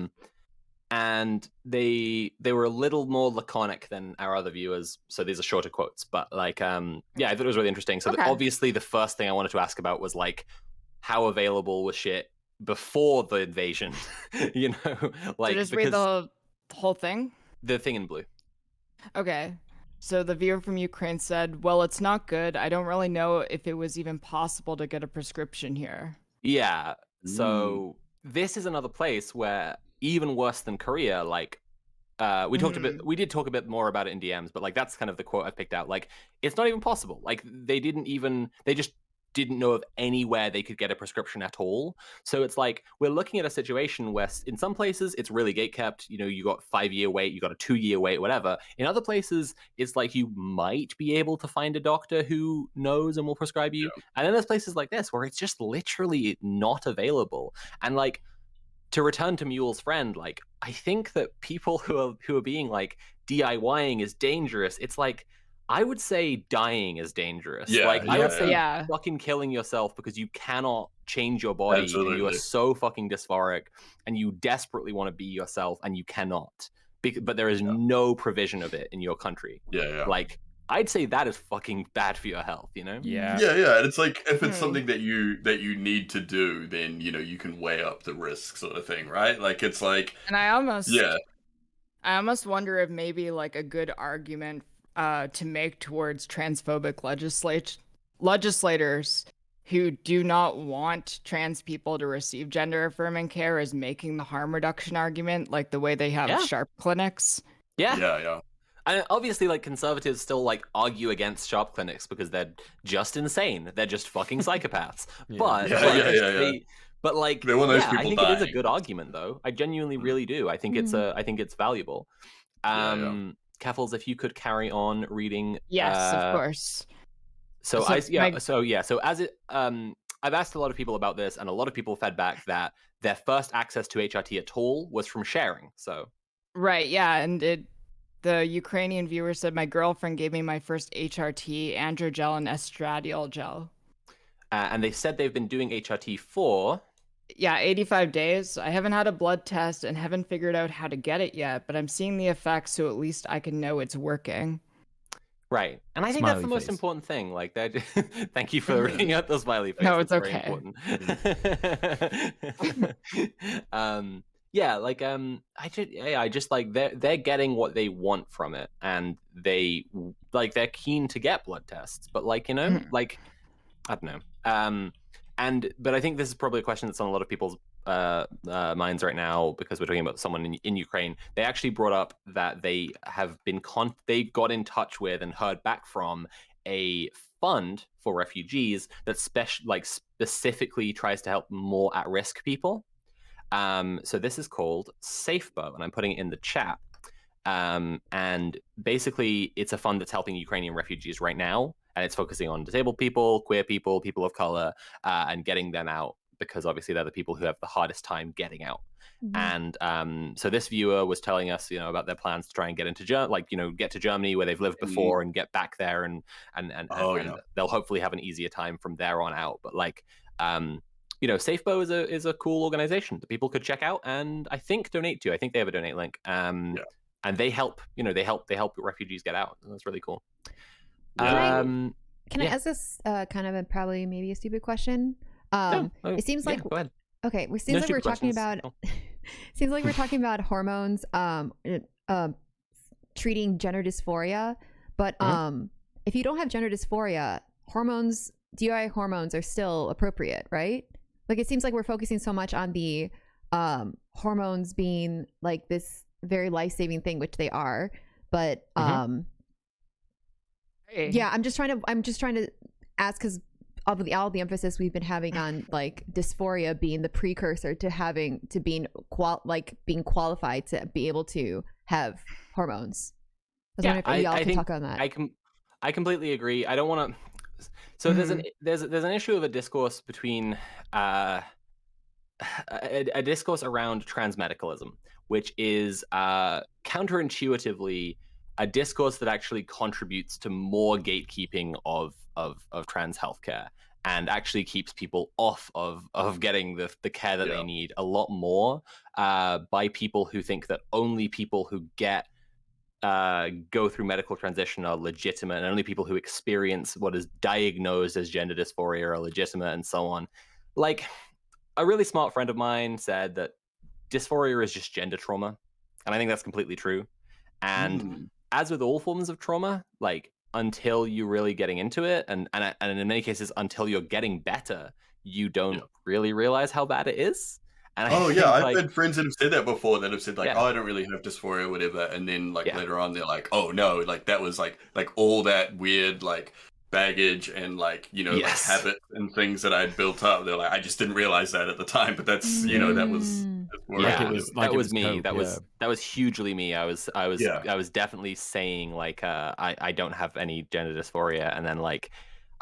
And they were a little more laconic than our other viewers, so these are shorter quotes. But like, I thought it was really interesting. So obviously, the first thing I wanted to ask about was like, how available was shit before the invasion? Like, so just read the whole thing. The thing in blue. Okay. So the viewer from Ukraine said, well, it's not good. I don't really know if it was even possible to get a prescription here. Yeah. So this is another place where, even worse than Korea, like, we did talk a bit more about it in DMs, but like, that's kind of the quote I picked out. Like, it's not even possible. Like, they just didn't know of anywhere they could get a prescription at all. So it's like we're looking at a situation where in some places it's really gatekept. You know, you got 5-year wait, you got a 2-year wait, whatever. In other places, it's like you might be able to find a doctor who knows and will prescribe you. And then there's places like this where it's just literally not available. And like, to return to Mule's friend, like, I think that people who are being like DIYing is dangerous. It's like, I would say dying is dangerous. Yeah, like, I would say yeah. fucking killing yourself because you cannot change your body and you are Absolutely. so fucking dysphoric and you desperately want to be yourself and you cannot. But there is no provision of it in your country. Yeah. Like, I'd say that is fucking bad for your health, you know? Yeah. Yeah. And it's like, if it's something that you need to do, then, you know, you can weigh up the risk, sort of thing, right? Like, it's like, And I almost wonder if maybe like a good argument to make towards transphobic legislators who do not want trans people to receive gender affirming care is making the harm reduction argument, like the way they have sharp clinics. Yeah. And obviously, like, conservatives still like argue against sharp clinics because they're just insane. They're just fucking psychopaths. But but like, they want those I people think it is a dying. good argument, though. I genuinely really do. I think it's valuable. Keffals, if you could carry on reading. Yes, of course. So as it I've asked a lot of people about this, and a lot of people fed back that their first access to HRT at all was from sharing. So right, yeah, and the Ukrainian viewer said, my girlfriend gave me my first HRT, androgel and estradiol gel. And they said they've been doing HRT for 85 days. I haven't had a blood test and haven't figured out how to get it yet, but I'm seeing the effects, so at least I can know it's working. Right. And I think that's the most important thing. Like, that. Thank you for reading out the smiley face. No, it's that's okay. I just like they're getting what they want from it, and they're keen to get blood tests, but like, you know, like, I don't know. But I think this is probably a question that's on a lot of people's minds right now, because we're talking about someone in Ukraine. They actually brought up that they have been they got in touch with and heard back from a fund for refugees that specifically tries to help more at-risk people. So this is called SafeBo, and I'm putting it in the chat. And basically, it's a fund that's helping Ukrainian refugees right now, and it's focusing on disabled people, queer people, people of color, and getting them out, because obviously they're the people who have the hardest time getting out. And so this viewer was telling us, you know, about their plans to try and get into get to Germany where they've lived before and get back there, and they'll hopefully have an easier time from there on out. But like, you know, SafeBo is a cool organization that people could check out and I think donate to. I think they have a donate link. And they help, you know, they help refugees get out. And that's really cool. Can I ask this kind of probably maybe a stupid question? It seems like go ahead. Okay, it seems like we're talking about seems like we're talking about hormones treating gender dysphoria, but if you don't have gender dysphoria, DIY hormones are still appropriate, right? Like, it seems like we're focusing so much on the hormones being like this very life-saving thing, which they are, but yeah, I'm just trying to ask, because all the emphasis we've been having on like dysphoria being the precursor to being qualified to be able to have hormones. I was wondering if y'all can talk on that. I completely agree. I don't want to. So there's an issue of a discourse between a discourse around transmedicalism, which is counterintuitively a discourse that actually contributes to more gatekeeping of trans healthcare, and actually keeps people off of getting the care that they need a lot more, by people who think that only people who go through medical transition are legitimate, and only people who experience what is diagnosed as gender dysphoria are legitimate, and so on. Like, a really smart friend of mine said that dysphoria is just gender trauma, and I think that's completely true. And as with all forms of trauma, like, until you're really getting into it, and in many cases until you're getting better, you don't really realize how bad it is. And I've had friends that have said that before, that have said like, oh, I don't really have dysphoria or whatever, and then like later on they're like, oh no, like that was like all that weird like baggage and like, you know, like Yes. habits and things that I'd built up. They're like, I just didn't realize that at the time, but that's, you know, that was what Yeah, I Like it was was doing. like that it was was me. coke, That yeah. was hugely me. I was Yeah. definitely saying like I don't have any gender dysphoria, and then like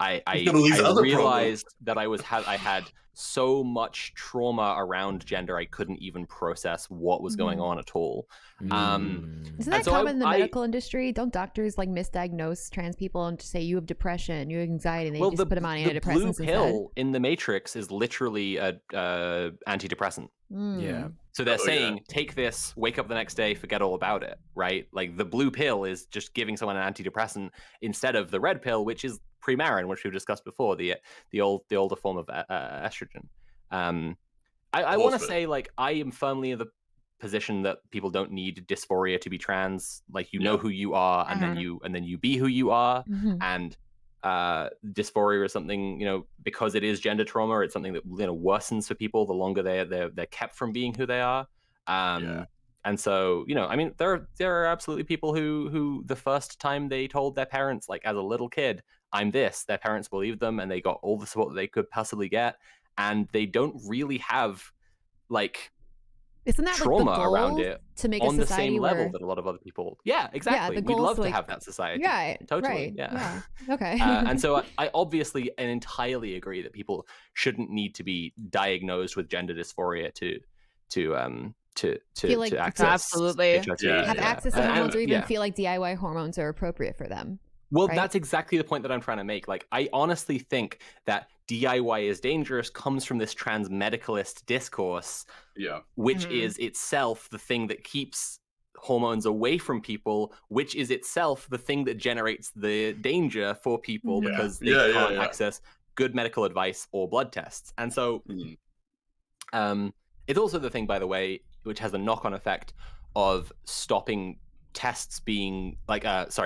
You've got all these other realized that I had so much trauma around gender I couldn't even process what was going on at all. Isn't that And so common in the I- medical industry? Don't doctors like misdiagnose trans people and just say you have depression, you have anxiety, and they just put them on the blue antidepressants pill instead? in the Matrix is literally a antidepressant. Yeah. So they're Oh, saying, yeah. take this, wake up the next day, forget all about it, right? Like the blue pill is just giving someone an antidepressant instead of the red pill, which is Premarin, which we've discussed before, the older form of estrogen. I want to say, like, I am firmly in the position that people don't need dysphoria to be trans. Like, you know who you are, and then you be who you are, and dysphoria is something, you know, because it is gender trauma, it's something that, you know, worsens for people the longer they're kept from being who they are. And so, you know, I mean, there are absolutely people who the first time they told their parents, like as a little kid, I'm this, their parents believed them and they got all the support that they could possibly get, and they don't really have like Isn't that trauma like the goal around it to make on a the society same level where... that a lot of other people. Yeah, exactly. the We'd goal is love to like... have that society. Yeah, totally. right. Yeah. Okay. And so I obviously and entirely agree that people shouldn't need to be diagnosed with gender dysphoria to Feel like access absolutely HRT. have access to hormones, or even yeah. feel like DIY hormones are appropriate for them. Well, right? that's exactly the point that I'm trying to make. Like, I honestly think that DIY is dangerous comes from this trans medicalist discourse, which is itself the thing that keeps hormones away from people, which is itself the thing that generates the danger for people because they can't access good medical advice or blood tests. And so it's also the thing, by the way, which has a knock-on effect of stopping tests being like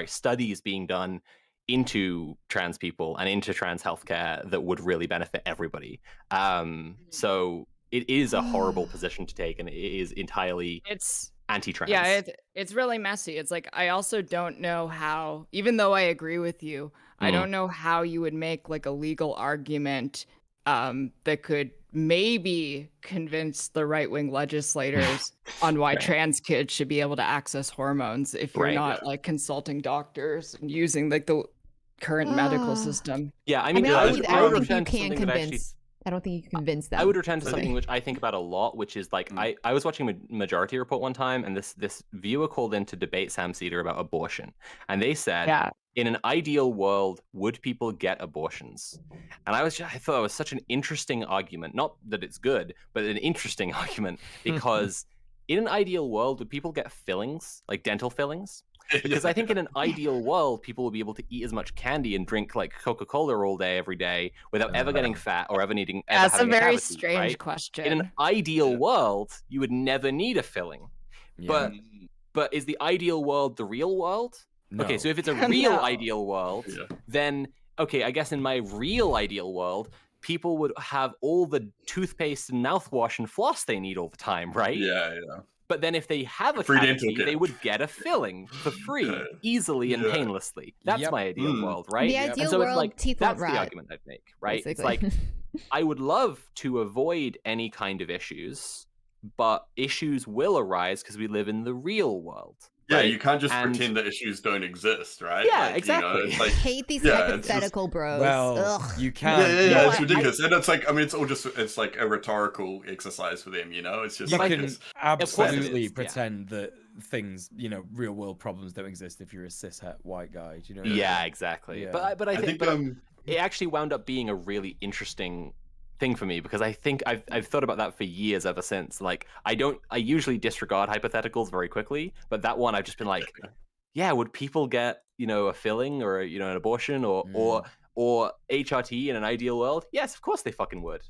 studies being done into trans people and into trans healthcare that would really benefit everybody. So it is a horrible position to take, and it is entirely anti-trans. Yeah, it's really messy. It's like, I also don't know how, even though I agree with you, I don't know how you would make like a legal argument that could maybe convince the right-wing legislators on why trans kids should be able to access hormones if you're not like consulting doctors and using like the current medical system. Yeah, I mean, I don't think you can convince. I don't think you can convince them. I would return to something which I think about a lot, which is like I was watching Majority Report one time, and this viewer called in to debate Sam Cedar about abortion, and they said, in an ideal world, would people get abortions? And I thought it was such an interesting argument. Not that it's good, but an interesting argument, because in an ideal world, would people get fillings, like dental fillings? Because I think in an ideal world, people will be able to eat as much candy and drink like Coca-Cola all day, every day, without ever getting fat or ever needing. That's a very strange question. In an ideal world, you would never need a filling. But is the ideal world the real world? No. Okay, so if it's a real ideal world, then okay, I guess in my real ideal world, people would have all the toothpaste and mouthwash and floss they need all the time, right? Yeah. But then if they have a free cavity, they would get a filling for free, easily and painlessly. That's my ideal world, right? The ideal and so world, it's like, teeth that's won't the rot, argument I'd make, right? basically. It's like, I would love to avoid any kind of issues, but issues will arise because we live in the real world. Yeah, right? you can't just pretend that issues don't exist, right? Yeah, like, exactly. You know, like, I hate these hypothetical bros. Well, Ugh. you can. Yeah, it's ridiculous. And it's like, I mean, it's like a rhetorical exercise for them, you know? It's just you like, can absolutely is, pretend that things, you know, real world problems don't exist if you're a cishet white guy. Do you know? Yeah, exactly. Yeah. But I think it actually wound up being a really interesting thing for me, because I think I've thought about that for years ever since. Like, I usually disregard hypotheticals very quickly, but that one I've just been like, yeah, would people get, you know, a filling or, you know, an abortion or HRT in an ideal world? Yes, of course they fucking would.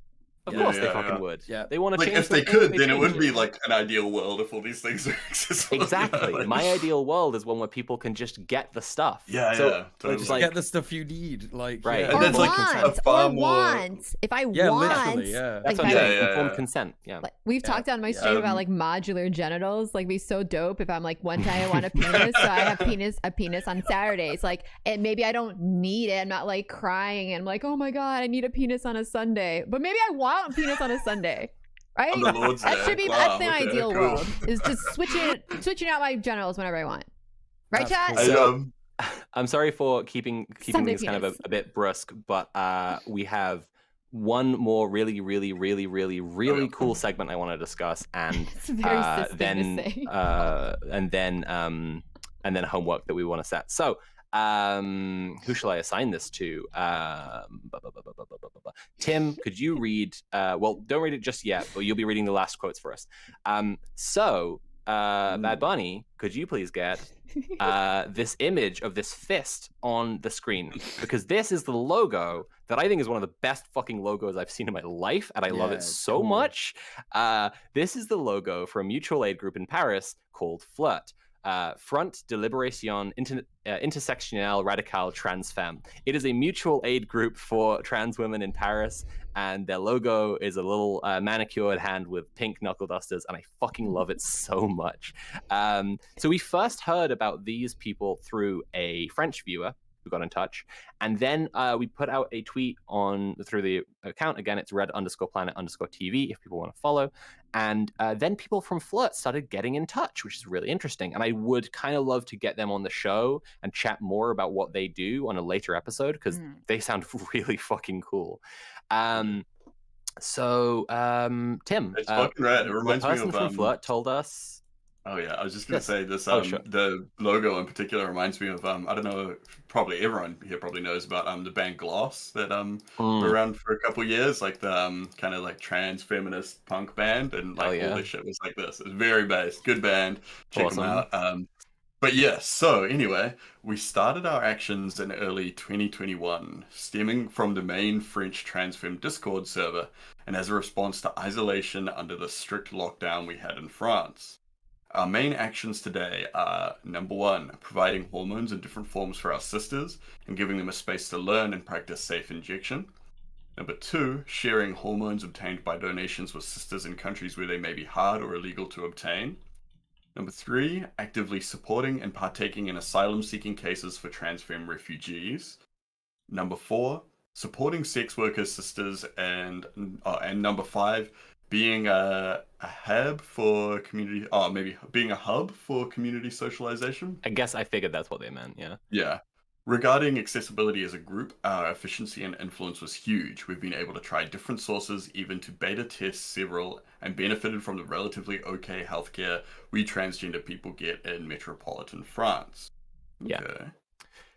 Of Yeah, course they yeah, fucking yeah. would. Yeah. They want to Like change if they the thing, could, then it change would be like an ideal world if all these things are accessible. exactly. Like, My ideal world is one where people can just get the stuff. Yeah, so, yeah, totally. It's Just get the stuff you need, like Right. yeah. And Or that's like want, a far more. want. If I Yeah, want, literally, yeah. That's like what I'm if I saying. Yeah, Informed yeah. consent. Yeah. like we've Yeah, talked on my yeah. stream about like modular genitals, like be so dope if I'm like one day I want a penis, so I have a penis on Saturdays, like, and maybe I don't need it, I'm not like crying and I'm like, oh my god, I need a penis on a Sunday, but maybe I want a penis on a Sunday, right? On the Lord's That Day. should be Wow, that's the okay, ideal cool. world, is just switching out my genitals whenever I want, right, That's chat? cool. I'm sorry for keeping Sunday things kind of penis. a bit brusque, but we have one more really cool segment I want to discuss, and It's a very cis thing to say. and then homework that we want to set. So who shall I assign this to? Tim, could you read? Well, don't read it just yet, but you'll be reading the last quotes for us. Bad Bunny, could you please get this image of this fist on the screen? Because this is the logo that I think is one of the best fucking logos I've seen in my life, and I love it so much. This is the logo for a mutual aid group in Paris called Flirt. Front de Libération Intersectionnelle Radicale Trans Femme. It is a mutual aid group for trans women in Paris, and their logo is a little manicured hand with pink knuckle dusters, and I fucking love it so much. So we first heard about these people through a French viewer who got in touch, and then we put out a tweet through the account. Again, it's red_planet_TV if people want to follow. And then people from Flirt started getting in touch, which is really interesting. And I would kind of love to get them on the show and chat more about what they do on a later episode, because they sound really fucking cool. Tim, It's fucking rad. It reminds the me person of from Flirt told us. Oh yeah, I was just gonna say this. Sure. The logo in particular reminds me of I don't know, probably everyone here probably knows about the band Gloss that were around for a couple years, like the kind of like trans feminist punk band, and like all this shit was like this. It was very based, good band. Check them out. But yes, so anyway, we started our actions in early 2021, stemming from the main French trans femme Discord server, and as a response to isolation under the strict lockdown we had in France. Our main actions today are, number one, providing hormones in different forms for our sisters and giving them a space to learn and practice safe injection. Number two, sharing hormones obtained by donations with sisters in countries where they may be hard or illegal to obtain. Number three, actively supporting and partaking in asylum-seeking cases for trans femme refugees. Number four, supporting sex workers, sisters, and number five, being a hub for community, being a hub for community socialization. I guess I figured that's what they meant, yeah. Yeah. Regarding accessibility as a group, our efficiency and influence was huge. We've been able to try different sources, even to beta test several, and benefited from the relatively okay healthcare we transgender people get in metropolitan France. Yeah. Okay.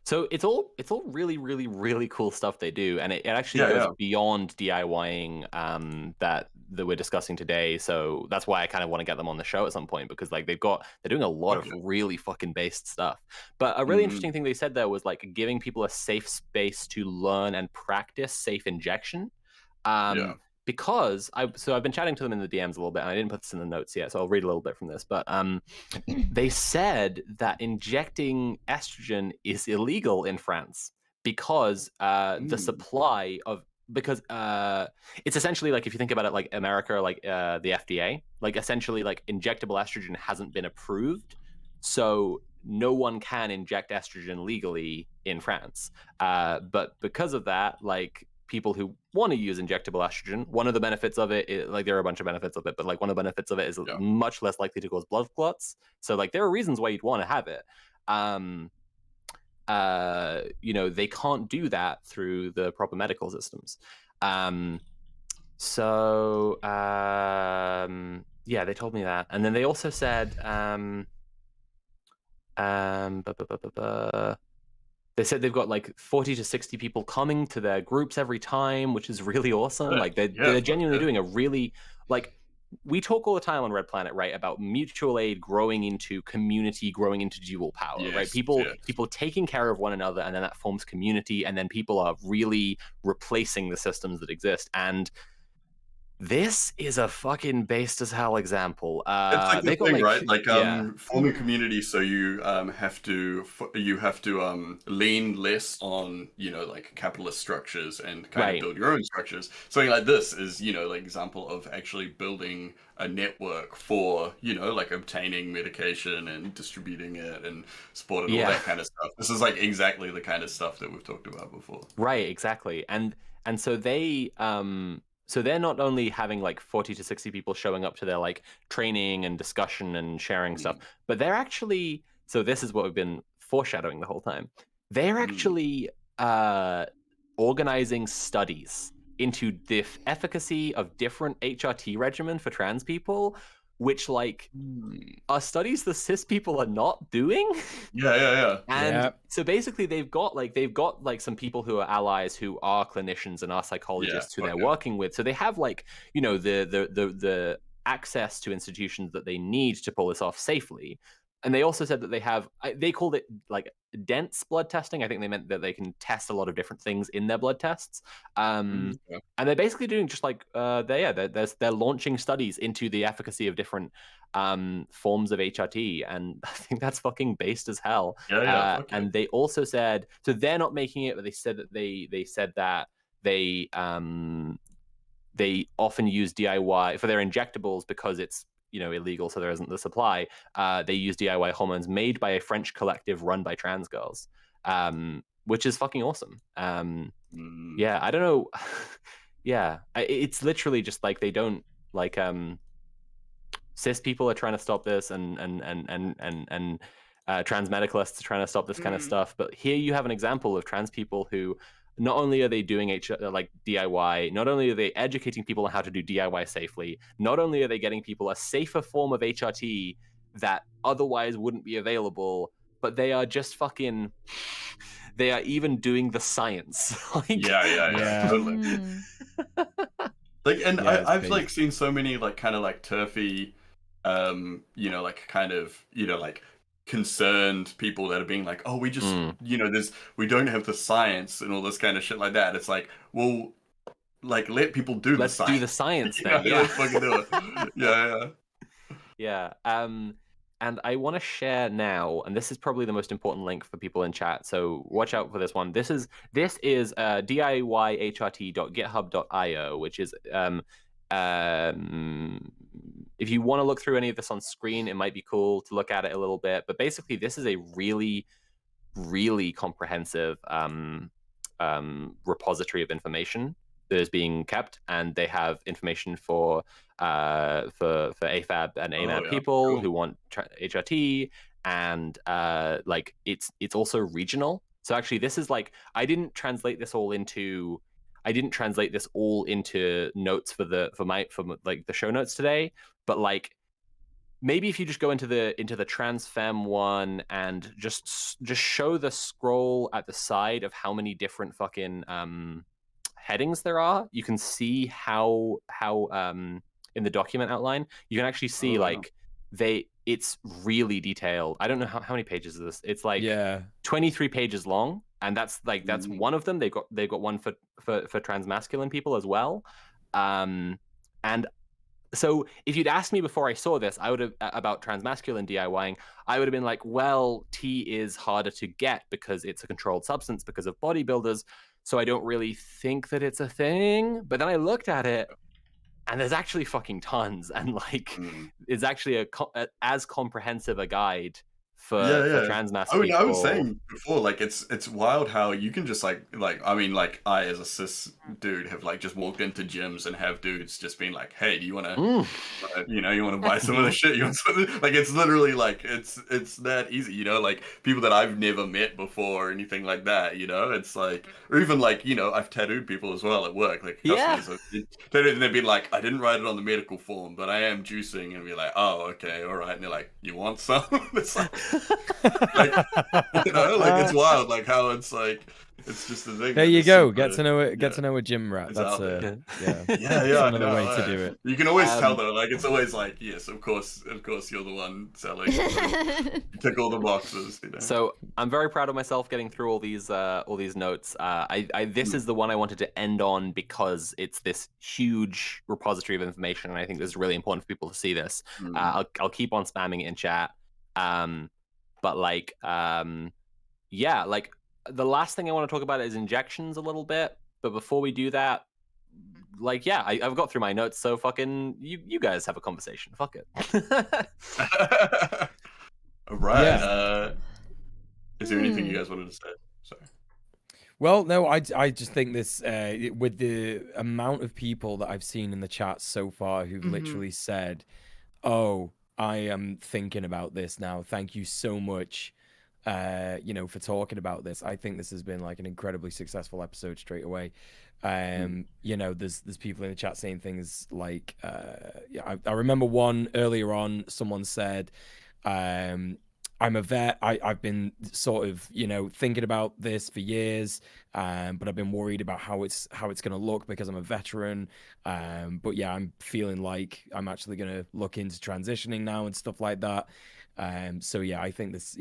So it's all really cool stuff they do, and it actually goes beyond DIYing that we're discussing today. So that's why I kind of want to get them on the show at some point, because like they're doing a lot of really fucking based stuff. But a really interesting thing they said there was like giving people a safe space to learn and practice safe injection. Because I've been chatting to them in the DMs a little bit, and I didn't put this in the notes yet, so I'll read a little bit from this. But they said that injecting estrogen is illegal in France because the supply of it's essentially like, if you think about it, like America, like the FDA, like essentially like injectable estrogen hasn't been approved, so no one can inject estrogen legally in France. But because of that, like people who want to use injectable estrogen, one of the benefits of it is, like there are a bunch of benefits of it, but like one of the benefits of it is much less likely to cause blood clots. So like there are reasons why you'd want to have it. They can't do that through the proper medical systems. They told me that. And then they also said they said they've got like 40 to 60 people coming to their groups every time, which is really awesome. Like they're genuinely doing a really, like, we talk all the time on Red Planet, right, about mutual aid growing into community, growing into dual power, right? People taking care of one another, and then that forms community, and then people are really replacing the systems that exist. And This is a fucking based as hell example. It's like They the got thing, like, right? Like yeah, forming community, so you have to lean less on like capitalist structures and kind of right. build your own structures. Something like this is like example of actually building a network for like obtaining medication and distributing it and support and all Yeah. that kind of stuff. This is like exactly the kind of stuff that we've talked about before. Right, exactly. And so they're not only having like 40 to 60 people showing up to their like training and discussion and sharing stuff, but they're actually, so this is what we've been foreshadowing the whole time. They're actually organizing studies into the efficacy of different HRT regimen for trans people, which like are studies the cis people are not doing. Yeah. And so basically they've got like some people who are allies who are clinicians and are psychologists who they're working with. So they have like, the access to institutions that they need to pull this off safely. And they also said that they called it like dense blood testing. I think they meant that they can test a lot of different things in their blood tests. And they're basically doing just like they're launching studies into the efficacy of different forms of HRT, and I think that's fucking based as hell. And they also said, so they're not making it, but they said that they said that they often use DIY for their injectables because it's illegal, so there isn't the supply. They use DIY hormones made by a French collective run by trans girls, which is fucking awesome. Yeah, I don't know. Yeah, it's literally just like they don't like cis people are trying to stop this, and trans medicalists are trying to stop this kind of stuff. But here you have an example of trans people who not only are they doing like DIY, not only are they educating people on how to do DIY safely, not only are they getting people a safer form of HRT that otherwise wouldn't be available, but they are just fucking, they are even doing the science. Like, yeah, totally. Like, and I've like seen so many like kind of like turfy, like kind of like concerned people that are being like, oh, we just we don't have the science and all this kind of shit like that. It's like, well, like let people do let's the science. do the science thing. Yeah, let's fucking do it. Yeah. And I want to share now, and this is probably the most important link for people in chat, so watch out for this one. This is DIYHRT.github.io, which is if you want to look through any of this on screen, it might be cool to look at it a little bit. But basically, this is a really, really comprehensive repository of information that is being kept, and they have information for AFAB and AMAB people who want HRT, and like it's also regional. So actually, this is like, I didn't translate this all into notes for like the show notes today, but like maybe if you just go into the transfem one and just show the scroll at the side of how many different fucking headings there are, you can see how in the document outline you can actually see it's really detailed. I don't know how many pages is this. It's like 23 pages long, and that's one of them. They've got one for transmasculine people as well. And so if you'd asked me before I saw this, I would have about transmasculine DIYing, I would have been like, well, T is harder to get because it's a controlled substance because of bodybuilders, so I don't really think that it's a thing. But then I looked at it, and there's actually fucking tons, and like it's actually as comprehensive a guide for transmasc people. I was saying before, like it's wild how you can just like I mean, like I as a cis dude have like just walked into gyms and have dudes just being like, hey, do you want to you want to buy some of the shit, you want something? Like it's literally like it's that easy, like people that I've never met before or anything like that, it's like, or even like I've tattooed people as well at work, like customers and they've been like, I didn't write it on the medical form, but I am juicing, and be like, oh, okay, all right, and they're like, you want some? It's like, Like, like it's wild, like how it's like it's just a thing. There that you is go. super- Get to know it. yeah, Get to know a gym rat. it's That's out there. yeah. Yeah, That's I another know, way to do it. You can always tell Um, though, like it's always like, yes, of course you're the one selling. You tick all the boxes, you know. So I'm very proud of myself getting through all these notes. This is the one I wanted to end on because it's this huge repository of information, and I think this is really important for people to see this. I'll keep on spamming it in chat. But like, yeah, like the last thing I want to talk about is injections a little bit. But before we do that, like, yeah, I've got through my notes, so fucking you guys have a conversation. Fuck it. Right. Yeah. Is there anything you guys wanted to say? Sorry. Well, no, I just think this, with the amount of people that I've seen in the chat so far who've literally said, oh, I am thinking about this now. Thank you so much, for talking about this. I think this has been like an incredibly successful episode straight away. There's people in the chat saying things like, I remember one earlier on, someone said, I'm a vet. I've been sort of, thinking about this for years, but I've been worried about how it's going to look because I'm a veteran. But yeah, I'm feeling like I'm actually going to look into transitioning now and stuff like that. So yeah, I think this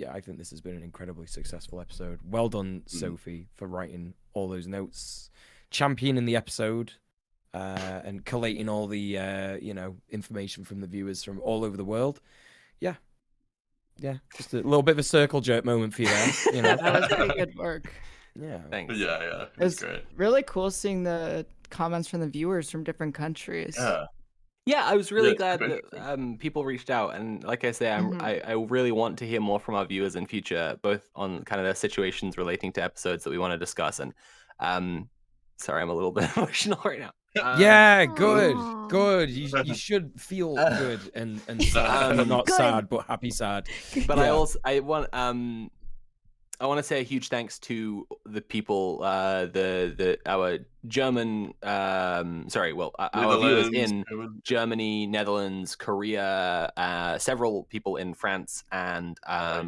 has been an incredibly successful episode. Well done, Sophie, for writing all those notes, championing the episode, and collating all the information from the viewers from all over the world. Yeah, just a little bit of a circle jerk moment for you there. That was pretty good work. Yeah. Thanks. Yeah, It was great. really cool seeing the comments from the viewers from different countries. Yeah, I was really Yeah, glad it's that people reached out, and like I say, I really want to hear more from our viewers in future, both on kind of their situations relating to episodes that we want to discuss. And sorry, I'm a little bit emotional right now. Yeah, good. Aw. You should feel good and sad, but not Good. sad, but happy sad. But Yeah. I want to say a huge thanks to the people, our German, our viewers in Germany, Netherlands, Korea, several people in France, and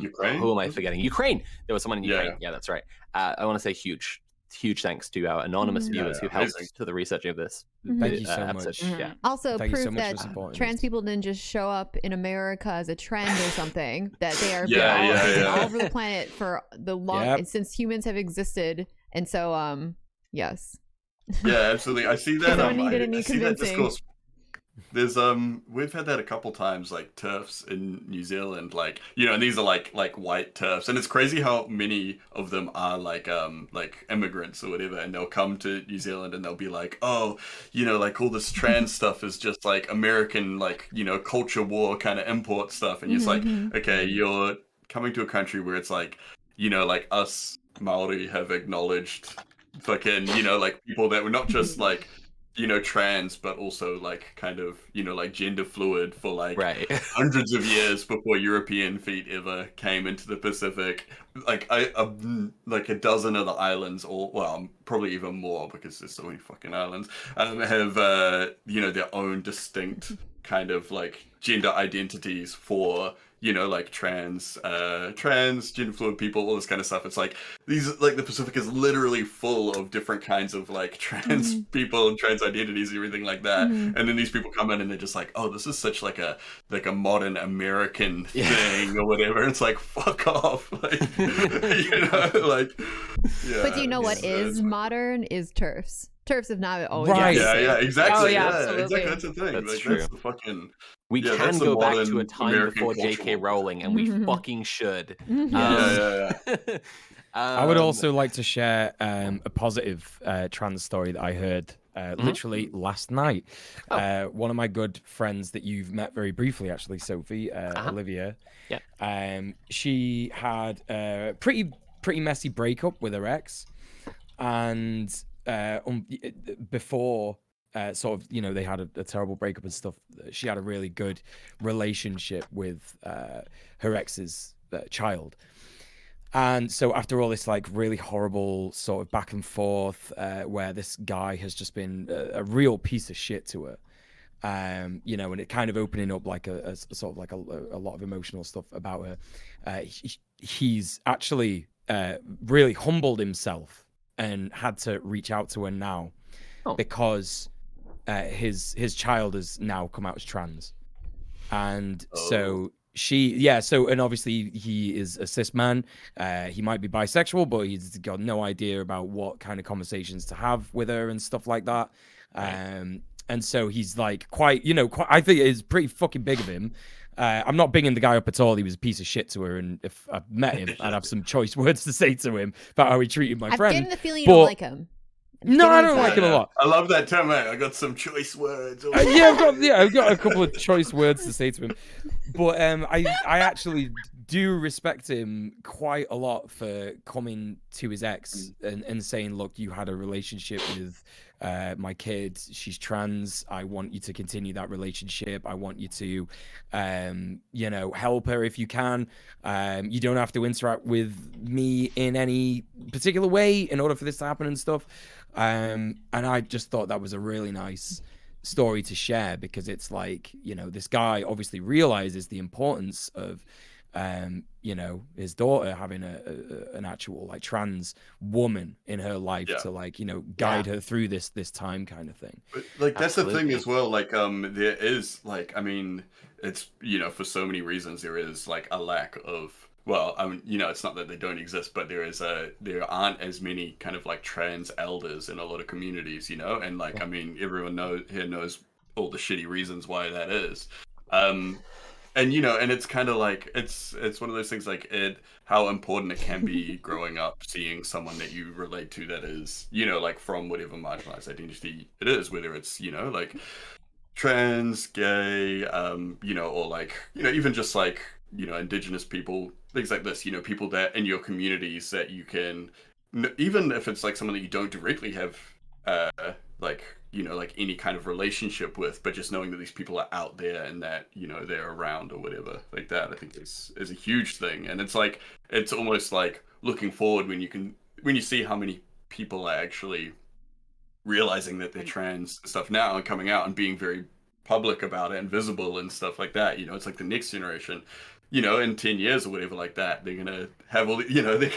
Ukraine? who am I forgetting? Ukraine. There was someone in Ukraine. Yeah. Yeah, that's right. I want to say huge thanks to our anonymous viewers who helped amazing. to the researching of this. Thank you so episode. much. Yeah. Also, Thank you proof so much for that supporting trans us. people didn't just show up in America as a trend or something. That they are all over the planet for the long since humans have existed. And so, yes. Yeah, absolutely. I see that. Someone needed any I see that convincing. discourse. There's we've had that a couple times, like TERFs in New Zealand, like and these are like white TERFs, and it's crazy how many of them are like immigrants or whatever, and they'll come to New Zealand and they'll be like, oh, like all this trans stuff is just like American, like culture war kind of import stuff, and it's like, okay, you're coming to a country where it's like, like us Maori have acknowledged fucking like people that were not just like trans, but also like kind of like gender fluid for like hundreds of years before European feet ever came into the Pacific. Like like a dozen of the islands, or well, probably even more because there's so many fucking islands, have their own distinct kind of like gender identities for like trans, gender fluid people, all this kind of stuff. It's like the Pacific is literally full of different kinds of like trans people and trans identities and everything like that. And then these people come in and they're just like, oh, this is such like a modern American thing or whatever. It's like, fuck off, like like. Yeah, But do you know what is modern? Is TERFs. TERFs have not always. Right. Yeah, exactly. Oh, yeah, Exactly. absolutely. That's the thing. That's like, true. That's the fucking. We Yeah, can that's the go back to modern a time American before cultural J.K. war. Rowling, and we fucking should. Yeah. I would also like to share a positive trans story that I heard literally last night. One of my good friends that you've met very briefly, actually, Sophie, Olivia. Yeah. She had a pretty messy breakup with her ex, and before sort of they had a terrible breakup and stuff, she had a really good relationship with her ex's child. And so after all this like really horrible sort of back and forth where this guy has just been a real piece of shit to her, you know, and it kind of opening up like a sort of like a lot of emotional stuff about her. He's actually really humbled himself and had to reach out to her now because his child has now come out as trans, and so and obviously he is a cis man. He might be bisexual, but he's got no idea about what kind of conversations to have with her and stuff like that. Right. And so he's like quite, I think it's pretty fucking big of him. I'm not bigging the guy up at all. He was a piece of shit to her, and if I met him, I'd have some choice words to say to him about how he treated my friend. I'm getting the feeling you don't like him. No, I don't like him a lot. I love that term, mate. I got some choice words. I've got a couple of choice words to say to him. But I actually do respect him quite a lot for coming to his ex and saying, look, you had a relationship with my kid. She's trans. I want you to continue that relationship. I want you to, help her if you can. You don't have to interact with me in any particular way in order for this to happen and stuff. And I just thought that was a really nice story to share, because it's like, this guy obviously realizes the importance of his daughter having an actual like trans woman in her life to like guide her through this time kind of thing. But, like that's the thing as well, like there is like, I mean, it's for so many reasons there is like a lack of, well, I mean, it's not that they don't exist, but there aren't as many kind of like trans elders in a lot of communities, and like, I mean, everyone knows all the shitty reasons why that is. And and it's kind of like, it's one of those things like how important it can be growing up seeing someone that you relate to that is, like from whatever marginalized identity it is, whether it's, like trans, gay, or like, even just like, indigenous people, things like this, people that in your communities that you can, even if it's like someone that you don't directly have, like any kind of relationship with, but just knowing that these people are out there and that, they're around or whatever like that, I think is a huge thing. And it's like, it's almost like looking forward when you see how many people are actually realizing that they're trans and stuff now and coming out and being very public about it and visible and stuff like that. It's like the next generation, in 10 years or whatever like that, they're gonna have all they're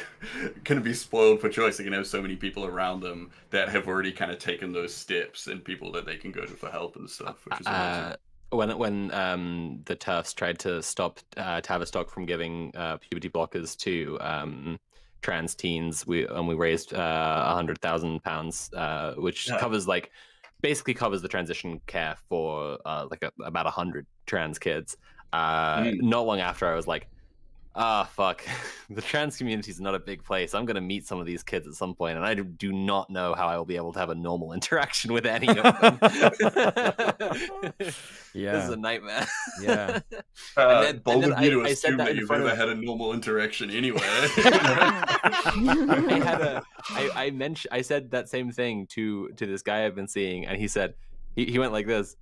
gonna be spoiled for choice. They're gonna have so many people around them that have already kind of taken those steps and people that they can go to for help and stuff, which is amazing. When the TERFs tried to stop Tavistock from giving puberty blockers to trans teens, we raised £100,000, which basically covers the transition care for about 100 trans kids. Not long after, I was like, fuck, the trans community is not a big place. I'm going to meet some of these kids at some point, and I do not know how I will be able to have a normal interaction with any of them. This is a nightmare. Yeah. Bold of you to assume that you've never had a normal interaction anyway. I said that same thing to this guy I've been seeing, and he said, he went like this.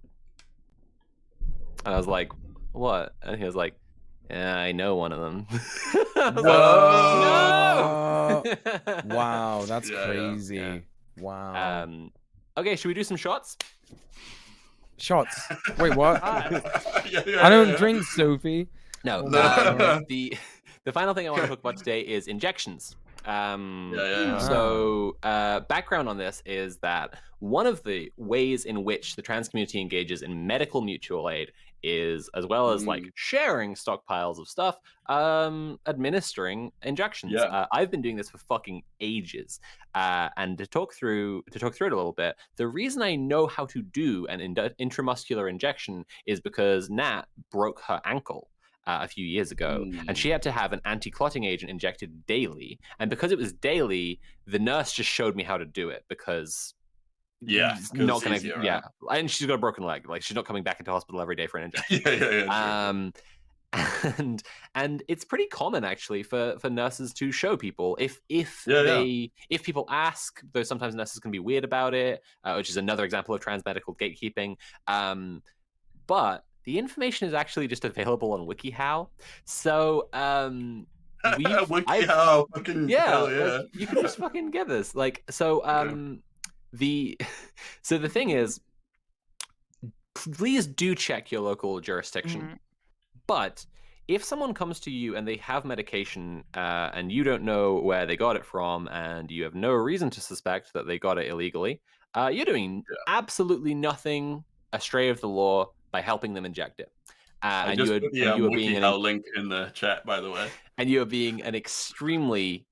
And I was like, what? And he was like, yeah, I know one of them. No! Wow, that's crazy. Yeah. Wow. Okay, should we do some shots? Shots? Wait, what? I don't drink, Sophie. No. The final thing I want to talk about today is injections. So background on this is that one of the ways in which the trans community engages in medical mutual aid is, as well as like sharing stockpiles of stuff, administering injections. I've been doing this for fucking ages, and to talk through it a little bit, the reason I know how to do an intramuscular injection is because Nat broke her ankle a few years ago, and she had to have an anti-clotting agent injected daily, and because it was daily, the nurse just showed me how to do it, because not gonna and she's got a broken leg, like she's not coming back into hospital every day for an injection. And it's pretty common actually for nurses to show people if people ask, though sometimes nurses can be weird about it, which is another example of trans medical gatekeeping, but the information is actually just available on WikiHow. So WikiHow, fucking like, you can just fucking get this. Like, so the thing is, please do check your local jurisdiction. Mhm. But if someone comes to you and they have medication and you don't know where they got it from and you have no reason to suspect that they got it illegally, you're doing absolutely nothing astray of the law by helping them inject it. I And just you put the are being WikiHow link in the chat, by the way. and you are being an extremely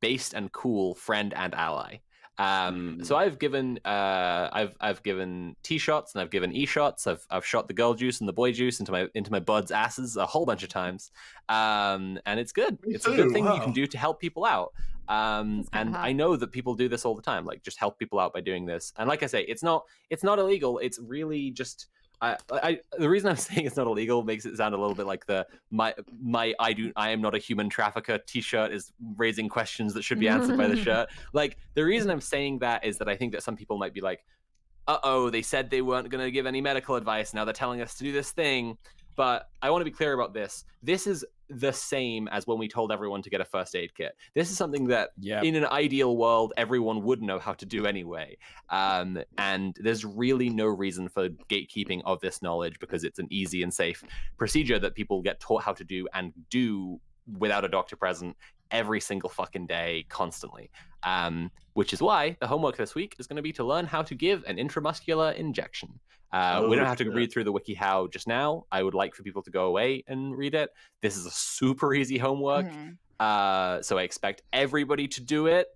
based and cool friend and ally. So I've given I've given T shots and I've given E shots. I've shot the girl juice and the boy juice into my buds' asses a whole bunch of times, and it's good. It's a good thing you can do to help people out. And I know that people do this all the time, like just help people out by doing this. And like I say, it's not illegal. It's really just. The reason I'm saying it's not illegal makes it sound a little bit like I am not a human trafficker T-shirt is raising questions that should be answered by the shirt. Like the reason I'm saying that is that I think that some people might be like, uh-oh, they said they weren't going to give any medical advice. Now they're telling us to do this thing. But I want to be clear about this. This is the same as when we told everyone to get a first aid kit. This is something that in an ideal world, everyone would know how to do anyway. And there's really no reason for gatekeeping of this knowledge because it's an easy and safe procedure that people get taught how to do and do without a doctor present every single fucking day, constantly. Which is why the homework this week is going to be to learn how to give an intramuscular injection. We don't have to read through the WikiHow just now. I would like for people to go away and read it. This is a super easy homework. So I expect everybody to do it.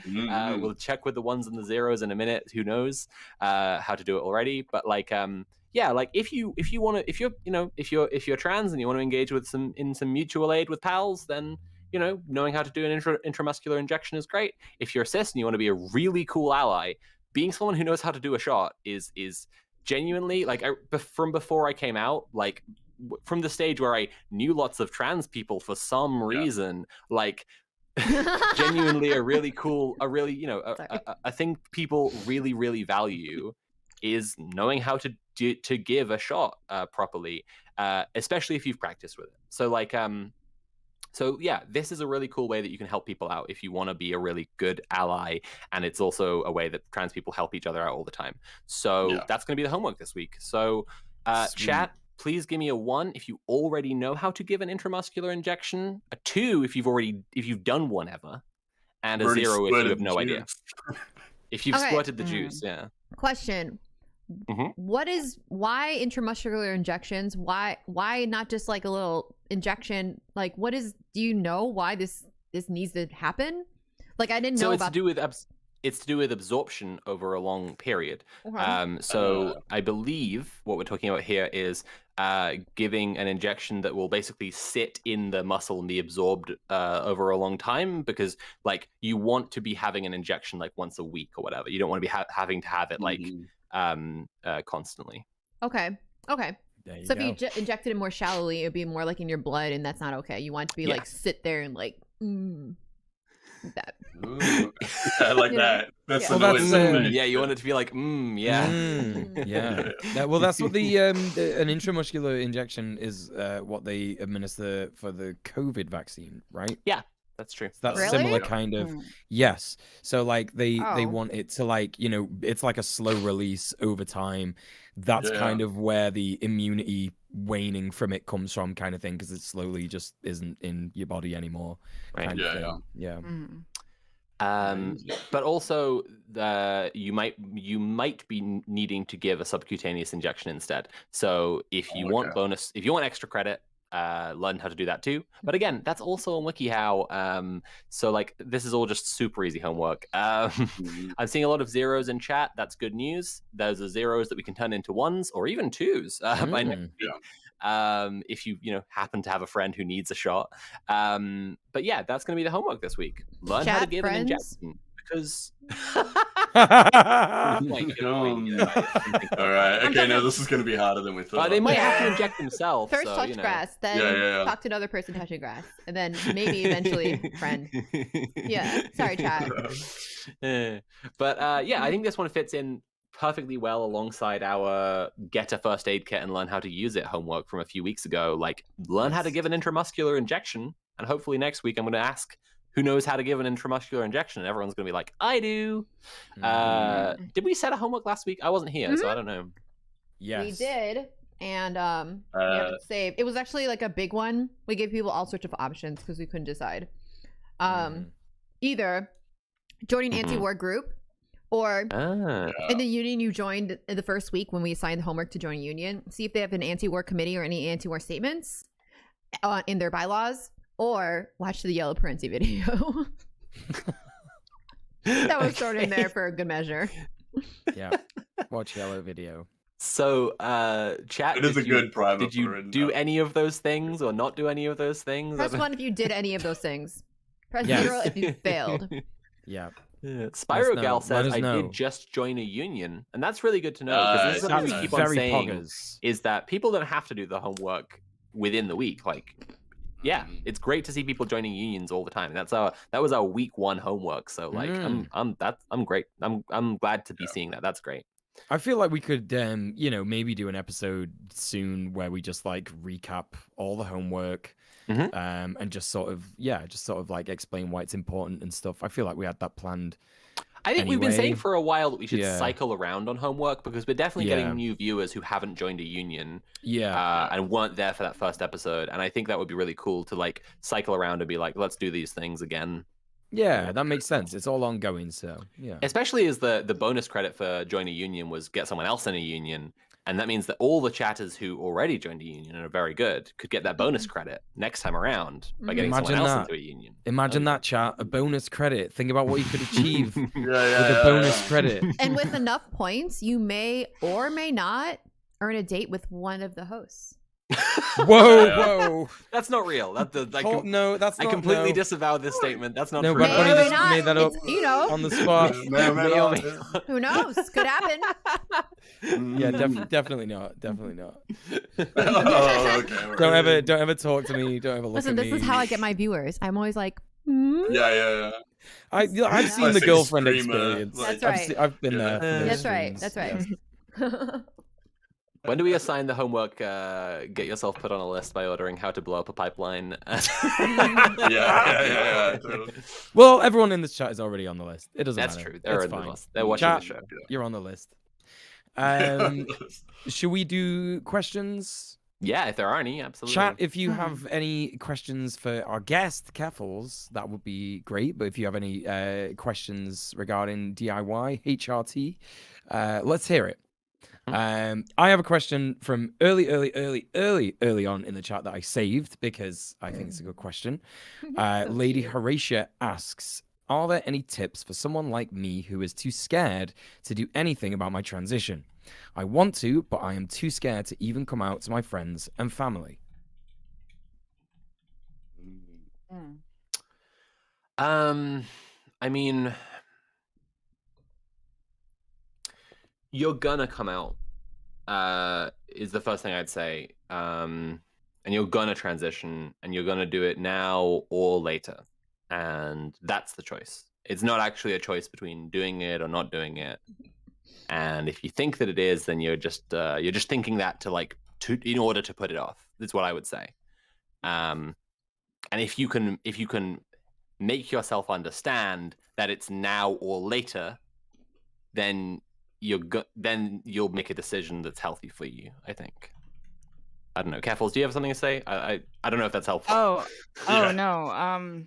We'll check with the ones and the zeros in a minute. Who knows how to do it already? But like, like if you're trans and you want to engage with some mutual aid with pals, then knowing how to do an intramuscular injection is great. If you're cis and you want to be a really cool ally, being someone who knows how to do a shot is genuinely, like, from before I came out, like from the stage where I knew lots of trans people for some reason, like genuinely a really cool, a really, a thing people really, really value is knowing how to give a shot properly, especially if you've practiced with it. So like, so yeah, this is a really cool way that you can help people out if you want to be a really good ally, and it's also a way that trans people help each other out all the time. So that's going to be the homework this week. So chat, please give me a 1 if you already know how to give an intramuscular injection, a 2 if you've done one ever, and a 0 if you have no idea. If you've squirted the juice, Question. Why intramuscular injections? Why not just like a little injection? Like, do you know why this needs to happen? Like, I didn't know about. It's to do with absorption over a long period. So I believe what we're talking about here is giving an injection that will basically sit in the muscle and be absorbed over a long time, because like you want to be having an injection like once a week or whatever. You don't want to be having to have it like constantly. Okay. So if you injected it more shallowly, it would be more like in your blood, and that's not okay. You want it to be like sit there and like that. I like that. That's you want it to be like well, that's what an intramuscular injection is. What they administer for the COVID vaccine, right? Yeah. That's true. That's similar kind of yes. So like they want it to like, it's like a slow release over time. That's kind of where the immunity waning from it comes from, kind of thing, because it slowly just isn't in your body anymore. Right. Yeah. But also you might be needing to give a subcutaneous injection instead. So if you want extra credit, learn how to do that too. But again, that's also on WikiHow. So like this is all just super easy homework. I'm seeing a lot of zeros in chat. That's good news. Those are zeros that we can turn into 1s or even 2s by next week. If you happen to have a friend who needs a shot. But yeah, that's going to be the homework this week. Learn how to give an injection. Because all right, okay, now this is going to be harder than we thought. They might have to inject themselves. First touch grass, then talk to another person touching grass, and then maybe eventually friend. Sorry, chat. But I think this one fits in perfectly well alongside our get a first aid kit and learn how to use it homework from a few weeks ago. Like, learn how to give an intramuscular injection, and hopefully next week I'm going to ask who knows how to give an intramuscular injection, and everyone's going to be like, I do. Did we set a homework last week? I wasn't here, so I don't know. Yes. We did. And we have it saved. It was actually like a big one. We gave people all sorts of options because we couldn't decide. Either joining an anti-war group, or in the union you joined the first week when we assigned the homework to join a union, see if they have an anti-war committee or any anti-war statements in their bylaws, or watch the Yellow Parency video. That was thrown in there for a good measure. Yeah. Watch Yellow video. So, chat. It is a good primer. Did you do any of those things or not do any of those things? Press 1 if you did any of those things. Press Yes. 0 if you failed. Yeah. Spyro Gal says, I know. did just join a union. And that's really good to know, because this is something we keep on Very saying, poggers. is that people don't have to do the homework within the week. Like, yeah, it's great to see people joining unions all the time. And that was our week 1 homework. So like, I'm great. I'm glad to be seeing that. That's great. I feel like we could, maybe do an episode soon where we just like recap all the homework, and just sort of like explain why it's important and stuff. I feel like we had that planned. I think we've been saying for a while that we should Yeah. cycle around on homework, because we're definitely getting new viewers who haven't joined a union, and weren't there for that first episode. And I think that would be really cool to like cycle around and be like, let's do these things again. Yeah, that makes sense. It's all ongoing, so yeah. Especially as the bonus credit for join a union was get someone else in a union. And that means that all the chatters who already joined a union and are very good could get that bonus credit next time around by getting someone else into a union. Imagine that, chat. A bonus credit. Think about what you could achieve with a bonus credit. And with enough points, you may or may not earn a date with one of the hosts. Whoa. That's not real. No, that's not. I completely disavow this statement. That's not No, true. Red Bunny just not. made that up It's, on the spot. Who knows? Could happen. Yeah, definitely not. Definitely not. Okay. Don't ever talk to me. Don't ever look Listen, at me. this is how I get my viewers. I'm always like, Yeah. I've seen the Classic girlfriend streamer, experience. like- That's right. I've been there. for those That's right. streams. That's right. Yeah. When do we assign the homework? Get yourself put on a list by ordering How to Blow Up a Pipeline. Yeah. Totally. Well, everyone in this chat is already on the list. It doesn't That's matter. true. They're It's in the fine. list. They're watching Chat, the show. You're on the list. Should we do questions? Yeah, if there are any, absolutely. Chat, if you have any questions for our guest, Keffals, that would be great. But if you have any questions regarding DIY, HRT, let's hear it. I have a question from early on in the chat that I saved because I think it's a good question. Lady Horatia asks, are there any tips for someone like me who is too scared to do anything about my transition? I want to, but I am too scared to even come out to my friends and family. I mean, you're gonna come out, is the first thing I'd say. And you're gonna transition, and you're gonna do it now or later. And that's the choice. It's not actually a choice between doing it or not doing it. And if you think that it is, then you're just thinking that in order to put it off. That's what I would say. And if you can make yourself understand that it's now or later, then you'll make a decision that's healthy for you, I think. I don't know. Keffals, do you have something to say? I don't know if that's helpful. No.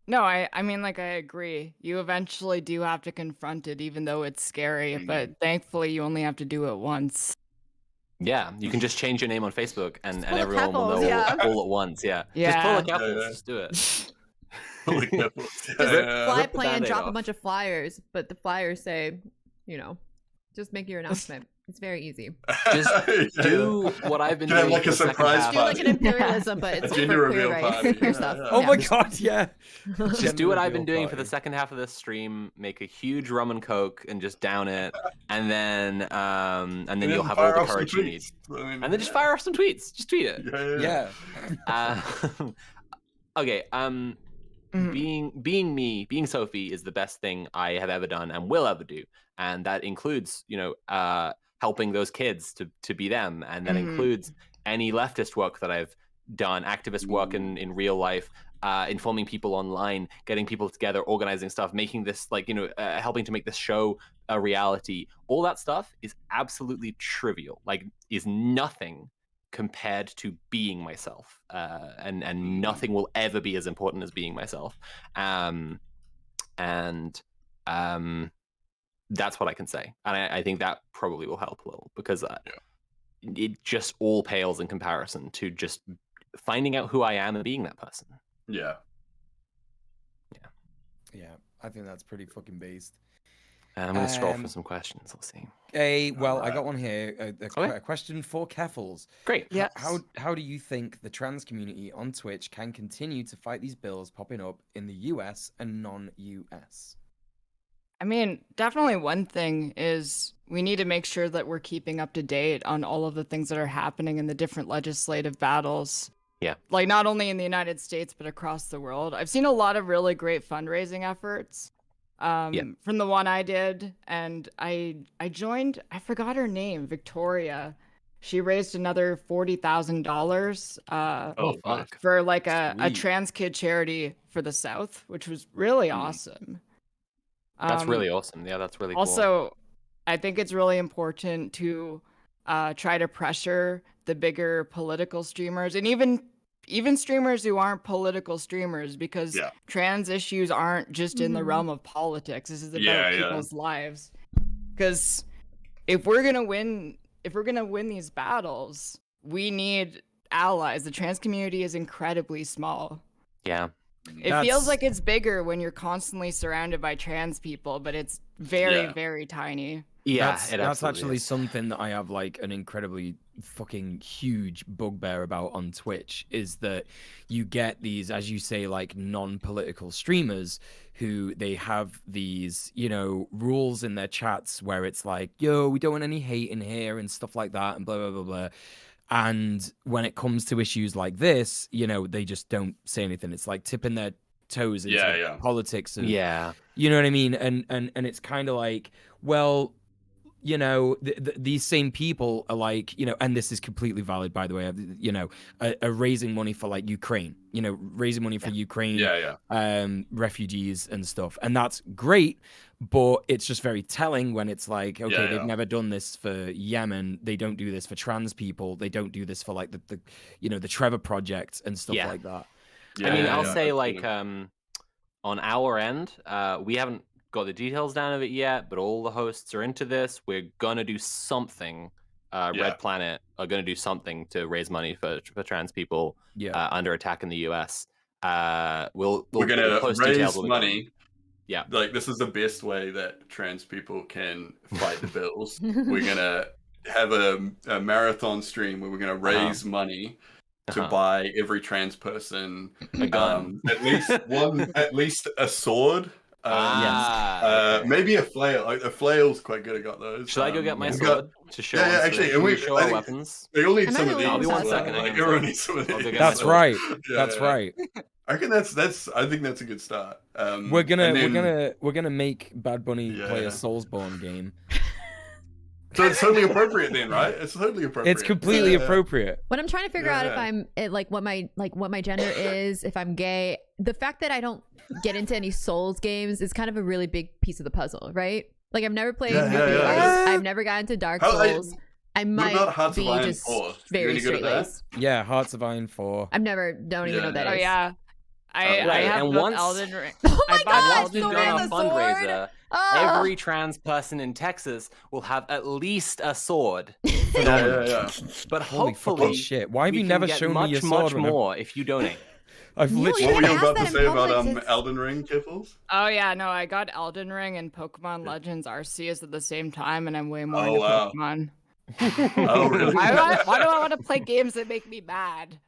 No, I mean, like, I agree. You eventually do have to confront it, even though it's scary. But thankfully, you only have to do it once. Yeah, you can just change your name on Facebook, and pull a everyone will know Keffals, all at once. Yeah. Yeah. Just pull a Keffals. Just do it. Fly Rip the plan, Band-Aid drop a off. bunch of flyers, but the flyers say, just make your announcement. It's very easy. Just do what I've been Can I doing. have, like, for a the second surprise half. Do like an imperialism, but it's gender for queer reveal rights, party. queer stuff. Oh Yeah. my god, yeah. Just do what I've been doing for the second half of this stream. Make a huge rum and coke and just down it, and then you'll have all the courage you need. And then just fire off some tweets. Just tweet it. Yeah. Okay. Being Sophie is the best thing I have ever done and will ever do, and that includes helping those kids to be them, and that includes any leftist work that I've done, activist work in real life, informing people online, getting people together, organizing stuff, making this like, helping to make this show a reality. All that stuff is absolutely trivial, like is nothing compared to being myself, and nothing will ever be as important as being myself. And that's what I can say, and I think that probably will help a little, because it just all pales in comparison to just finding out who I am and being that person. Yeah. I think that's pretty fucking based. I'm going to scroll for some questions. Let's see. I got one here. A question for Keffals. Great. Yeah. How do you think the trans community on Twitch can continue to fight these bills popping up in the US and non-US? I mean, definitely one thing is we need to make sure that we're keeping up to date on all of the things that are happening in the different legislative battles. Yeah. Like not only in the United States, but across the world. I've seen a lot of really great fundraising efforts from the one I did. And I joined, I forgot her name, Victoria. She raised another $40,000 for like a trans kid charity for the South, which was really awesome. That's really awesome. Yeah, that's really cool. Also, I think it's really important to try to pressure the bigger political streamers, and even streamers who aren't political streamers, because trans issues aren't just in the realm of politics. This is about people's lives. Because if we're gonna win these battles, we need allies. The trans community is incredibly small. Yeah. It feels like it's bigger when you're constantly surrounded by trans people, but it's very, very tiny. Yeah, that's actually something that I have like an incredibly fucking huge bugbear about on Twitch, is that you get these, as you say, like non-political streamers who they have these, rules in their chats where it's like, yo, we don't want any hate in here and stuff like that and blah, blah, blah, blah. And when it comes to issues like this, they just don't say anything. It's like tipping their toes into the politics of, you know what I mean? And it's kind of like, well, these same people are like, and this is completely valid, by the way, are raising money for like Ukraine, raising money for Ukraine, refugees and stuff. And that's great. But it's just very telling when it's like, okay, they've never done this for Yemen. They don't do this for trans people. They don't do this for like the Trevor Project and stuff like that. I mean, I'll say like, on our end, we haven't got the details down of it yet, but all the hosts are into this. We're gonna do something. Red Planet are gonna do something to raise money for trans people under attack in the US. We're gonna post raise details money. Yeah, like this is the best way that trans people can fight the bills. We're gonna have a marathon stream where we're gonna raise money to buy every trans person a gun, at least a sword. Maybe a flail. Like a flail's quite good. I got those. Should I go get my sword to show? Actually, and we show our weapons. We all need some of these. I'll be 1 second. Like everyone needs some of these. That's right. That's right. I reckon that's. I think that's a good start. We're gonna make Bad Bunny play a Soulsborne game. So it's totally appropriate then, right? It's totally appropriate. It's completely appropriate. When I'm trying to figure out if I'm what my gender is, if I'm gay, the fact that I don't get into any Souls games is kind of a really big piece of the puzzle, right? Like I've never played I've never gotten into Dark Souls. I might be just very straight laced. Yeah, Hearts of Iron 4. Don't even know what that is. Oh yeah. I have both Elden Ring. Oh my god, so there's a fundraiser. Every trans person in Texas will have at least a sword. But hopefully, shit. Why have you never shown me your sword? Much more if you donate. What were you about to say about Elden Ring, Keffals? Oh yeah, no, I got Elden Ring and Pokemon Legends Arceus at the same time, and I'm way more into Pokemon. Oh really? Why do I want to play games that make me mad?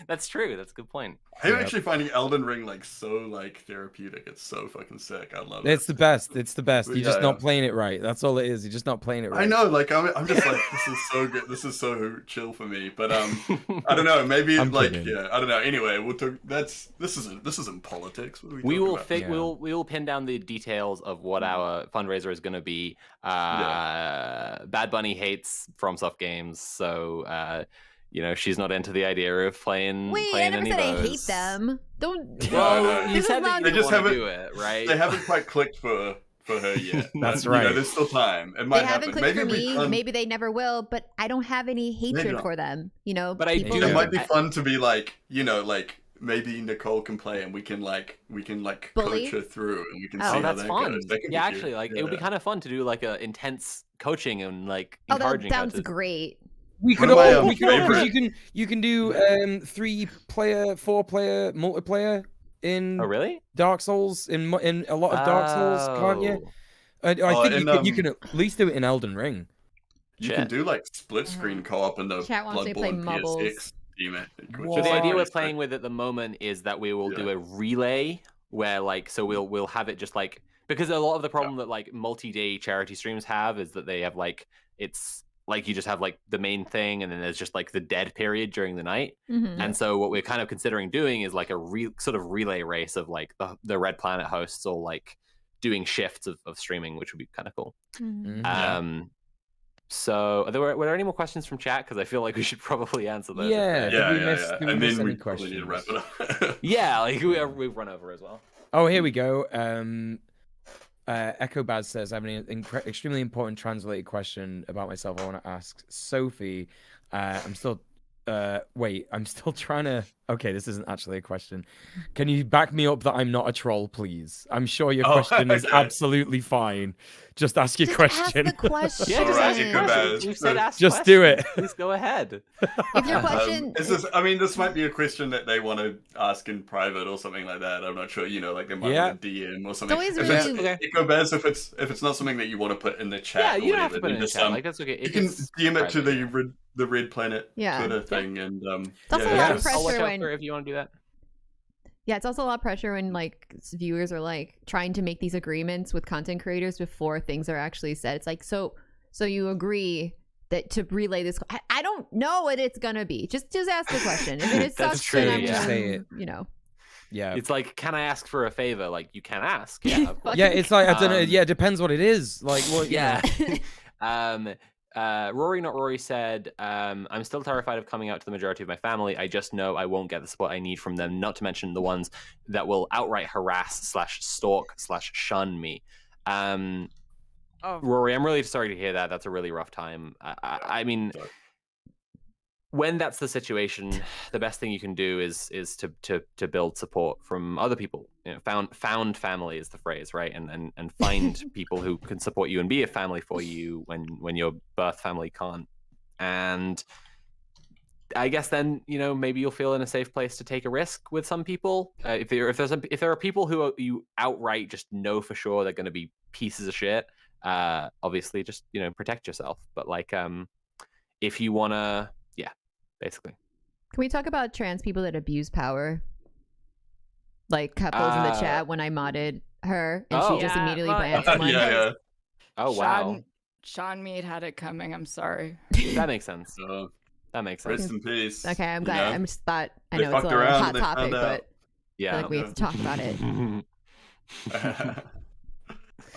That's true. That's a good point. I'm actually finding Elden Ring like so like therapeutic. It's so fucking sick. I love it. It's the best. It's the best. You're just not playing it right. That's all it is. You're just not playing it right. I know. Like I'm just like this is so good. This is so chill for me. But I don't know. Maybe like kidding. I don't know. Anyway, we'll talk. This isn't politics. What are we will pin down the details of what our fundraiser is going to be. Bad Bunny hates FromSoft games, so she's not into the idea of playing. Wait, playing I never any said of I hate those. them. Don't. Well, you This is said not- that They you just want to haven't- do it, right? They haven't quite clicked for her yet. That's but, right. There's still time. It They might haven't happen. clicked Maybe for it'd be me. fun. Maybe they never will. But I don't have any hatred not. for them. But I people do- It that- might be fun to be like, maybe Nicole can play and we can Bully? coach her through and we can Oh, see how that's that fun. goes. That could be Yeah, cute. actually, it would be kind of fun to do like a intense coaching and like Oh, that encouraging her sounds to. great. We could One of my, all, we could all, 'cause favorite- you can do 3-player, 4-player multiplayer in Oh, really? Dark Souls in a lot of Dark Souls, can't you? Oh. I think you in, can at least do it in Elden Ring. You Shit. can do like split screen co-op in the Chat wants me to play Bloodborne Mubbles. PSX team. What? So the idea we're Which is playing with at the moment is that we will do Yeah. a relay where we'll have it just like, because a lot of the problem that like multi-day charity streams have is that they have like, it's like you just have like the main thing and then there's just like the dead period during the night. Mhm. And so what we're kind of considering doing is like a sort of relay race of like the Red Planet hosts all like doing shifts of streaming, which would be kind of cool. Mhm. Yeah. So were there any more questions from chat? Because I feel like we should probably answer those. Yeah. Yeah, Did we miss- yeah. did we And miss then any we probably need to wrap questions? it up. Yeah, like we've run over as well. Oh, here we go. Echo Baz says, I have an extremely important translated question about myself I want to ask Sophie. I'm still trying to... Okay, this isn't actually a question. Can you back me up that I'm not a troll, please? I'm sure your question is okay. absolutely fine. Just ask your Just question. ask the question. Yeah, just Alright, ask Echo questions. Baz. We've said ask Just do questions. it. Please go ahead. If your question, This might be a question that they want to ask in private or something like that. I'm not sure. Like they might Yeah. want to DM or something. always If really- Okay. Echo Baz, if it's not something that you want to put in the chat, Yeah, or you don't have to whatever, put it then in the just, chat. Like that's okay. you If can it's DM it to private, the Red Planet Yeah. Twitter thing, and It's also a lot of just- I'll watch pressure out when- for it if you want to do that. yeah, it's also a lot of pressure when like viewers are like trying to make these agreements with content creators before things are actually said. It's like, so you agree that to relay this? I don't know what it's gonna be. Just ask the question. If it That's sucks, true, then I'm yeah. gonna, Say it. Yeah. It's like, can I ask for a favor? Like you can ask. Yeah. Of course. Yeah, it's like, I don't know. Um, Yeah, it depends what it is. Like, what? Yeah. Rory Not Rory said, I'm still terrified of coming out to the majority of my family. I just know I won't get the support I need from them, not to mention the ones that will outright harass / stalk / shun me. Oh, Rory, I'm really sorry to hear that. That's a really rough time. I mean, Sorry. when that's the situation, the best thing you can do is to build support from other people. Found family is the phrase, right? And find people who can support you and be a family for you when your birth family can't. And I guess then maybe you'll feel in a safe place to take a risk with some people. If there are people who you outright just know for sure they're going to be pieces of shit, obviously just protect yourself. But like if you wanna, yeah, basically. Can we talk about trans people that abuse power? Like Keffals in the chat when I modded her and Oh. she just Yeah, immediately well, banned someone. yeah. Oh wow, Sean Mead had it coming. I'm sorry. that makes sense. So, That makes sense. rest in peace. Okay, I'm glad. you know? I'm just thought I They know it's a fucked little around hot and they topic, found but out. I feel Yeah. like we have to talk about it.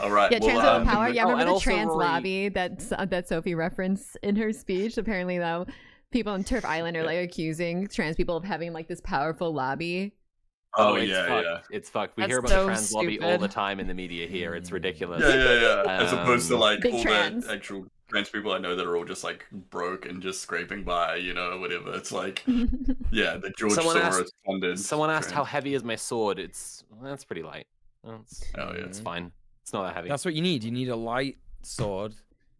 All right. Yeah, well, trans people power. Yeah, oh, remember and the also trans Rory- lobby that Sophie referenced in her speech? Apparently, though, people on Turf Island are like accusing trans people of having like this powerful lobby. Oh, it's yeah, fucked. yeah. It's fucked. We That's hear about so the trans lobby all stupid. the time in the media here. It's ridiculous. Yeah. As opposed to like Big all trans. the actual trans people I know that are all just like broke and just scraping by, whatever. It's like, yeah, the George Someone Soros asked- funded. Someone asked how trans- heavy is my sword. That's pretty light. It's Oh yeah. fine. It's not that heavy. That's what you need. You need a light sword.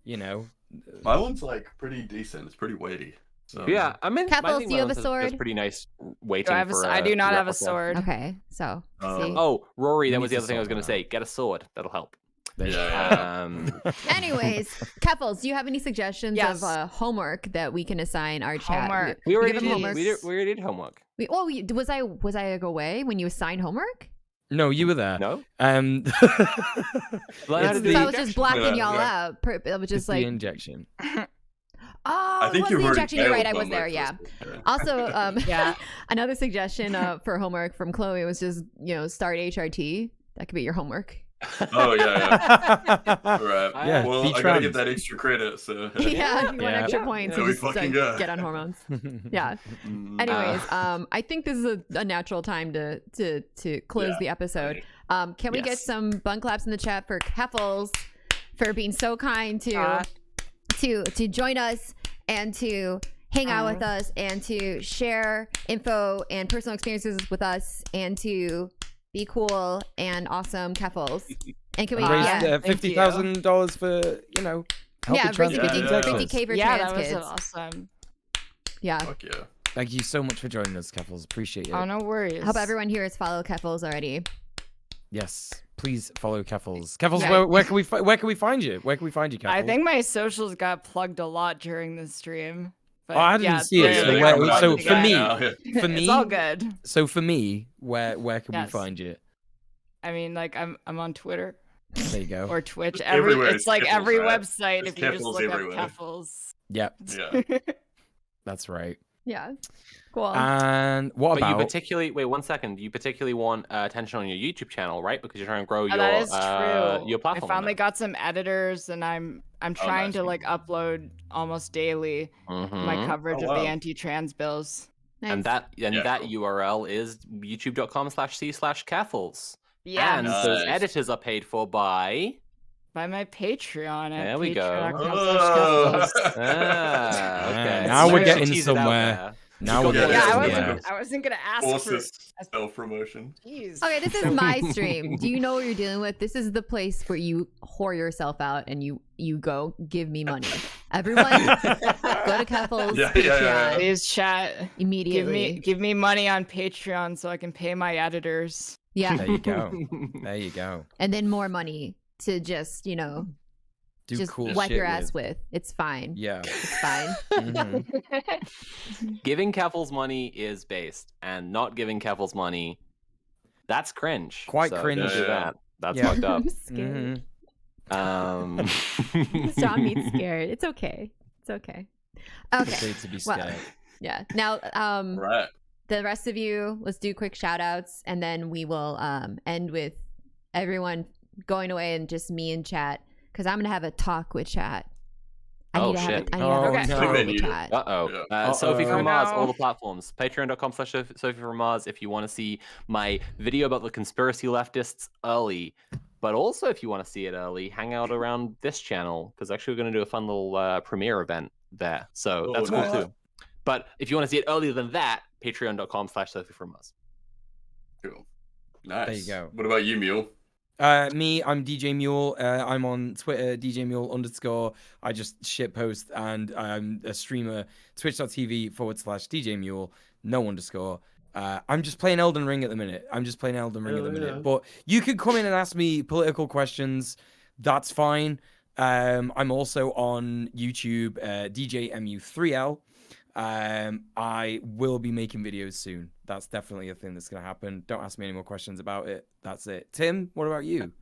My one's like pretty decent. It's pretty weighty. So Yeah, I mean, Keffals, I think do you my have a one's has sword? pretty nice weighting Do I, have for I do not have a replica. sword. Okay, so Oh. see. Oh, Rory, that He was the needs other thing I was a going to sword say. Get a sword. That'll help. Yeah. Anyways, Keffals, do you have any suggestions Yes. of homework that we can assign our chat? Homework. We already give did. them homework. We already did homework. Was I away when you assigned homework? No, you were there. No. Um, Learn how to it's do So I the was just injection. blacking Yeah, y'all yeah. out. I was it's just the like, injection. oh, I think what's you've the already injection? You're right. I failed was there. homework Yeah. for this. Also, Yeah. another suggestion for homework from Chloe was just start HRT. That could be your homework. Oh yeah. All right. Yeah, Well, be I gotta get trans. that extra credit. So Yeah, if you want Yeah. extra points, There you we just fucking go. get on hormones. Yeah. Anyways, I think this is a natural time to close Yeah. the episode. Can we get Yes. some bun claps in the chat for Keffals for being so kind to join us and to hang out with us and to share info and personal experiences with us and to be cool and awesome, Keffals. And can we Raised yeah, $50,000 for helping raising trans 50, people in Texas. 50K for Yeah, trans that was kids. awesome. Yeah. Fuck yeah. Thank you so much for joining us, Keffals. Appreciate it. Oh, no worries. I hope everyone here has followed Keffals already. Yes, please follow Keffals. Keffals, Yeah. where can we find you? Where can we find you, Keffals? I think my socials got plugged a lot during the stream. But I didn't see it. yeah, So, yeah, so yeah. for me, Yeah. for me, it's all good. So for me, where can we Yes. find you? I mean, like I'm on Twitter There you go. or Twitch. Everywhere It's it's like Keffals, every right? website. There's If you just Keffals look everywhere. up Keffals. Yep, Yeah. that's right. Yeah. Cool. And what But you about? particularly wait 1 second. You particularly want attention on your YouTube channel, right? Because you're trying to grow your That is true. your I platform. finally on got some editors, and I'm trying nice. to like upload almost daily there. my Mhm. coverage Oh, of the wow. anti-trans bills. Nice. And that Yeah, cool. URL is youtube.com/c/Keffals. Yeah, And Nice. those editors are paid for by. by my Patreon at There we go. patreon.com/Keffals. Okay. Now So we're you getting tease it out somewhere. there. Now we're Yeah, getting Yeah, somewhere. I wasn't gonna ask Force for. this self-promotion. Jeez. Okay, this is my stream. Do you know what you're dealing with? This is the place where you whore yourself out and you go give me money. Everyone, go to Keffals Yeah, Patreon yeah. Please chat. immediately. Give me money on Patreon so I can pay my editors. Yeah, There you go. There you go. and then more money to just Do just cool wipe shit your ass with. It's fine. Yeah. It's fine. Mhm. Giving Keffals money is based, and not giving Keffals money, that's cringe. Quite So cringe. Don't do Yeah. that. That's Yeah. fucked up. I'm scared. Mhm. John meets scared. It's okay. It's okay. It's Okay. okay to be Well, scared. Yeah. Now, Right. the rest of you, let's do quick shout outs and then we will end with everyone going away and just me and chat because I'm gonna have a talk with chat. I need to have shit. a Oh, talk no. with chat. Uh-oh. Yeah. Sophie from Uh-oh. Mars, Oh, all no. the platforms. Patreon.com/Sophie from Mars if you want to see my video about the conspiracy leftists early. But also, if you want to see it early, hang out around this channel because actually we're going to do a fun little premiere event there. So Oh, that's cool nice. too. But if you want to see it earlier than that, patreon.com/Sophie from Mars. Cool. Nice. There you go. What about you, Mule? Me, I'm DJ Mule. I'm on Twitter, DJ Mule _. I just shit post and I'm a streamer, twitch.tv/DJ Mule, no underscore. I'm just playing Elden Ring at the minute. But you can come in and ask me political questions. That's fine. I'm also on YouTube, DJ MU3L. I will be making videos soon. That's definitely a thing that's going to happen. Don't ask me any more questions about it. That's it. Tim, what about you?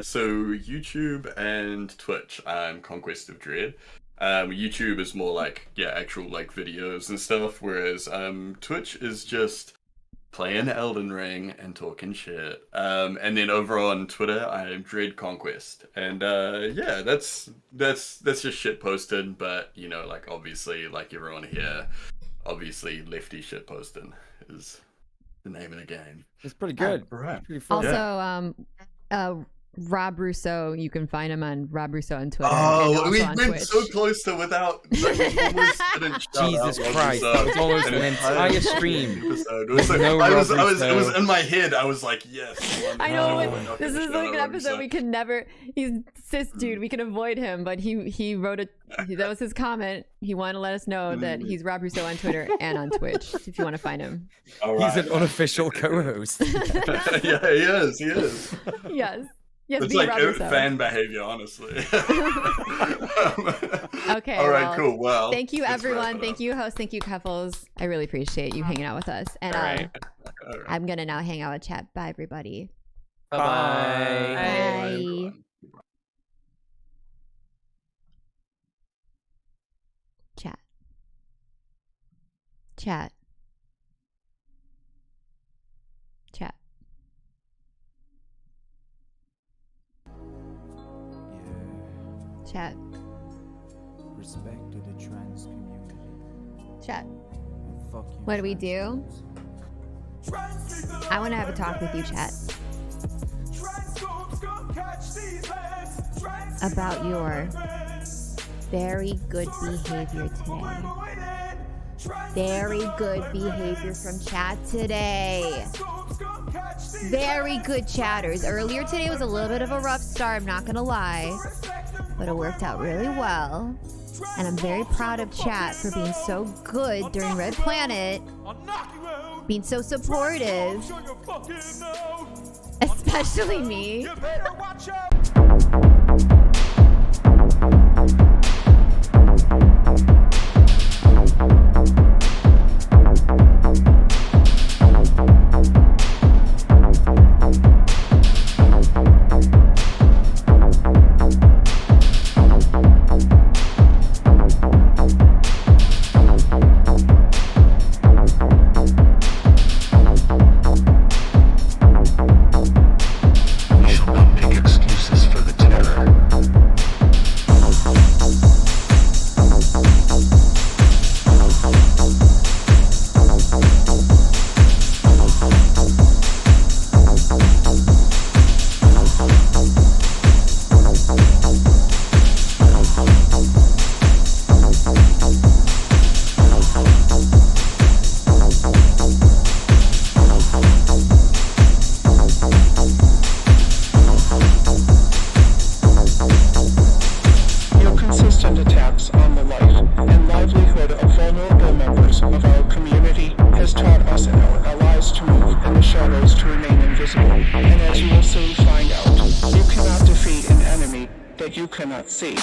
So YouTube and Twitch, I'm Conquest of Dread. YouTube is more like actual like videos and stuff, whereas Twitch is just playing Elden Ring and talking shit. And then over on Twitter, I'm Dread Conquest, and that's just shit posted. But like obviously, like everyone here, obviously lefty shit posting is the name of the game. It's pretty good. Right. Pretty fun. Also, Rob Rousseau, you can find him on Rob Rousseau on Twitter. Oh, and also we've on been Twitch. so close to without. Like, we almost didn't shout Jesus out Rob Christ, Rousseau that was almost in an entire stream. episode. It was like, No it Rob was Rousseau. in my head. I was like, yes. I know, we're but not this gonna is shout like out an Rob episode Rousseau. we could never. He's cis dude. We can avoid him, but he wrote that was his comment. He wanted to let us know that he's Rob Rousseau on Twitter and on Twitch. If you want to find him, All He's right. an unofficial co-host. Yeah, he is. He is. yes, yes, It's be like Rob Rousseau. fan behavior, honestly. Okay, All right. well, Cool. Well. Thank you, let's wrap everyone. it Thank up. you, host. Thank you, Keffals. I really appreciate you hanging out with us. And All right. All right. I'm gonna now hang out with chat. Bye, everybody. Bye-bye. Bye. Bye. everyone. Chat. Chat. Chat. Chat. Respect to the trans community. Chat. And fuck you, What do we trans do? folks. I want to have a talk with you, chat. About your very good behavior today. Very good behavior from chat today. Very good chatters. Earlier today was a little bit of a rough start, I'm not gonna lie. But it worked out really well. And I'm very proud of chat for being so good during Red Planet. Being so supportive. Especially me. that you will soon find out. You cannot defeat an enemy that you cannot see.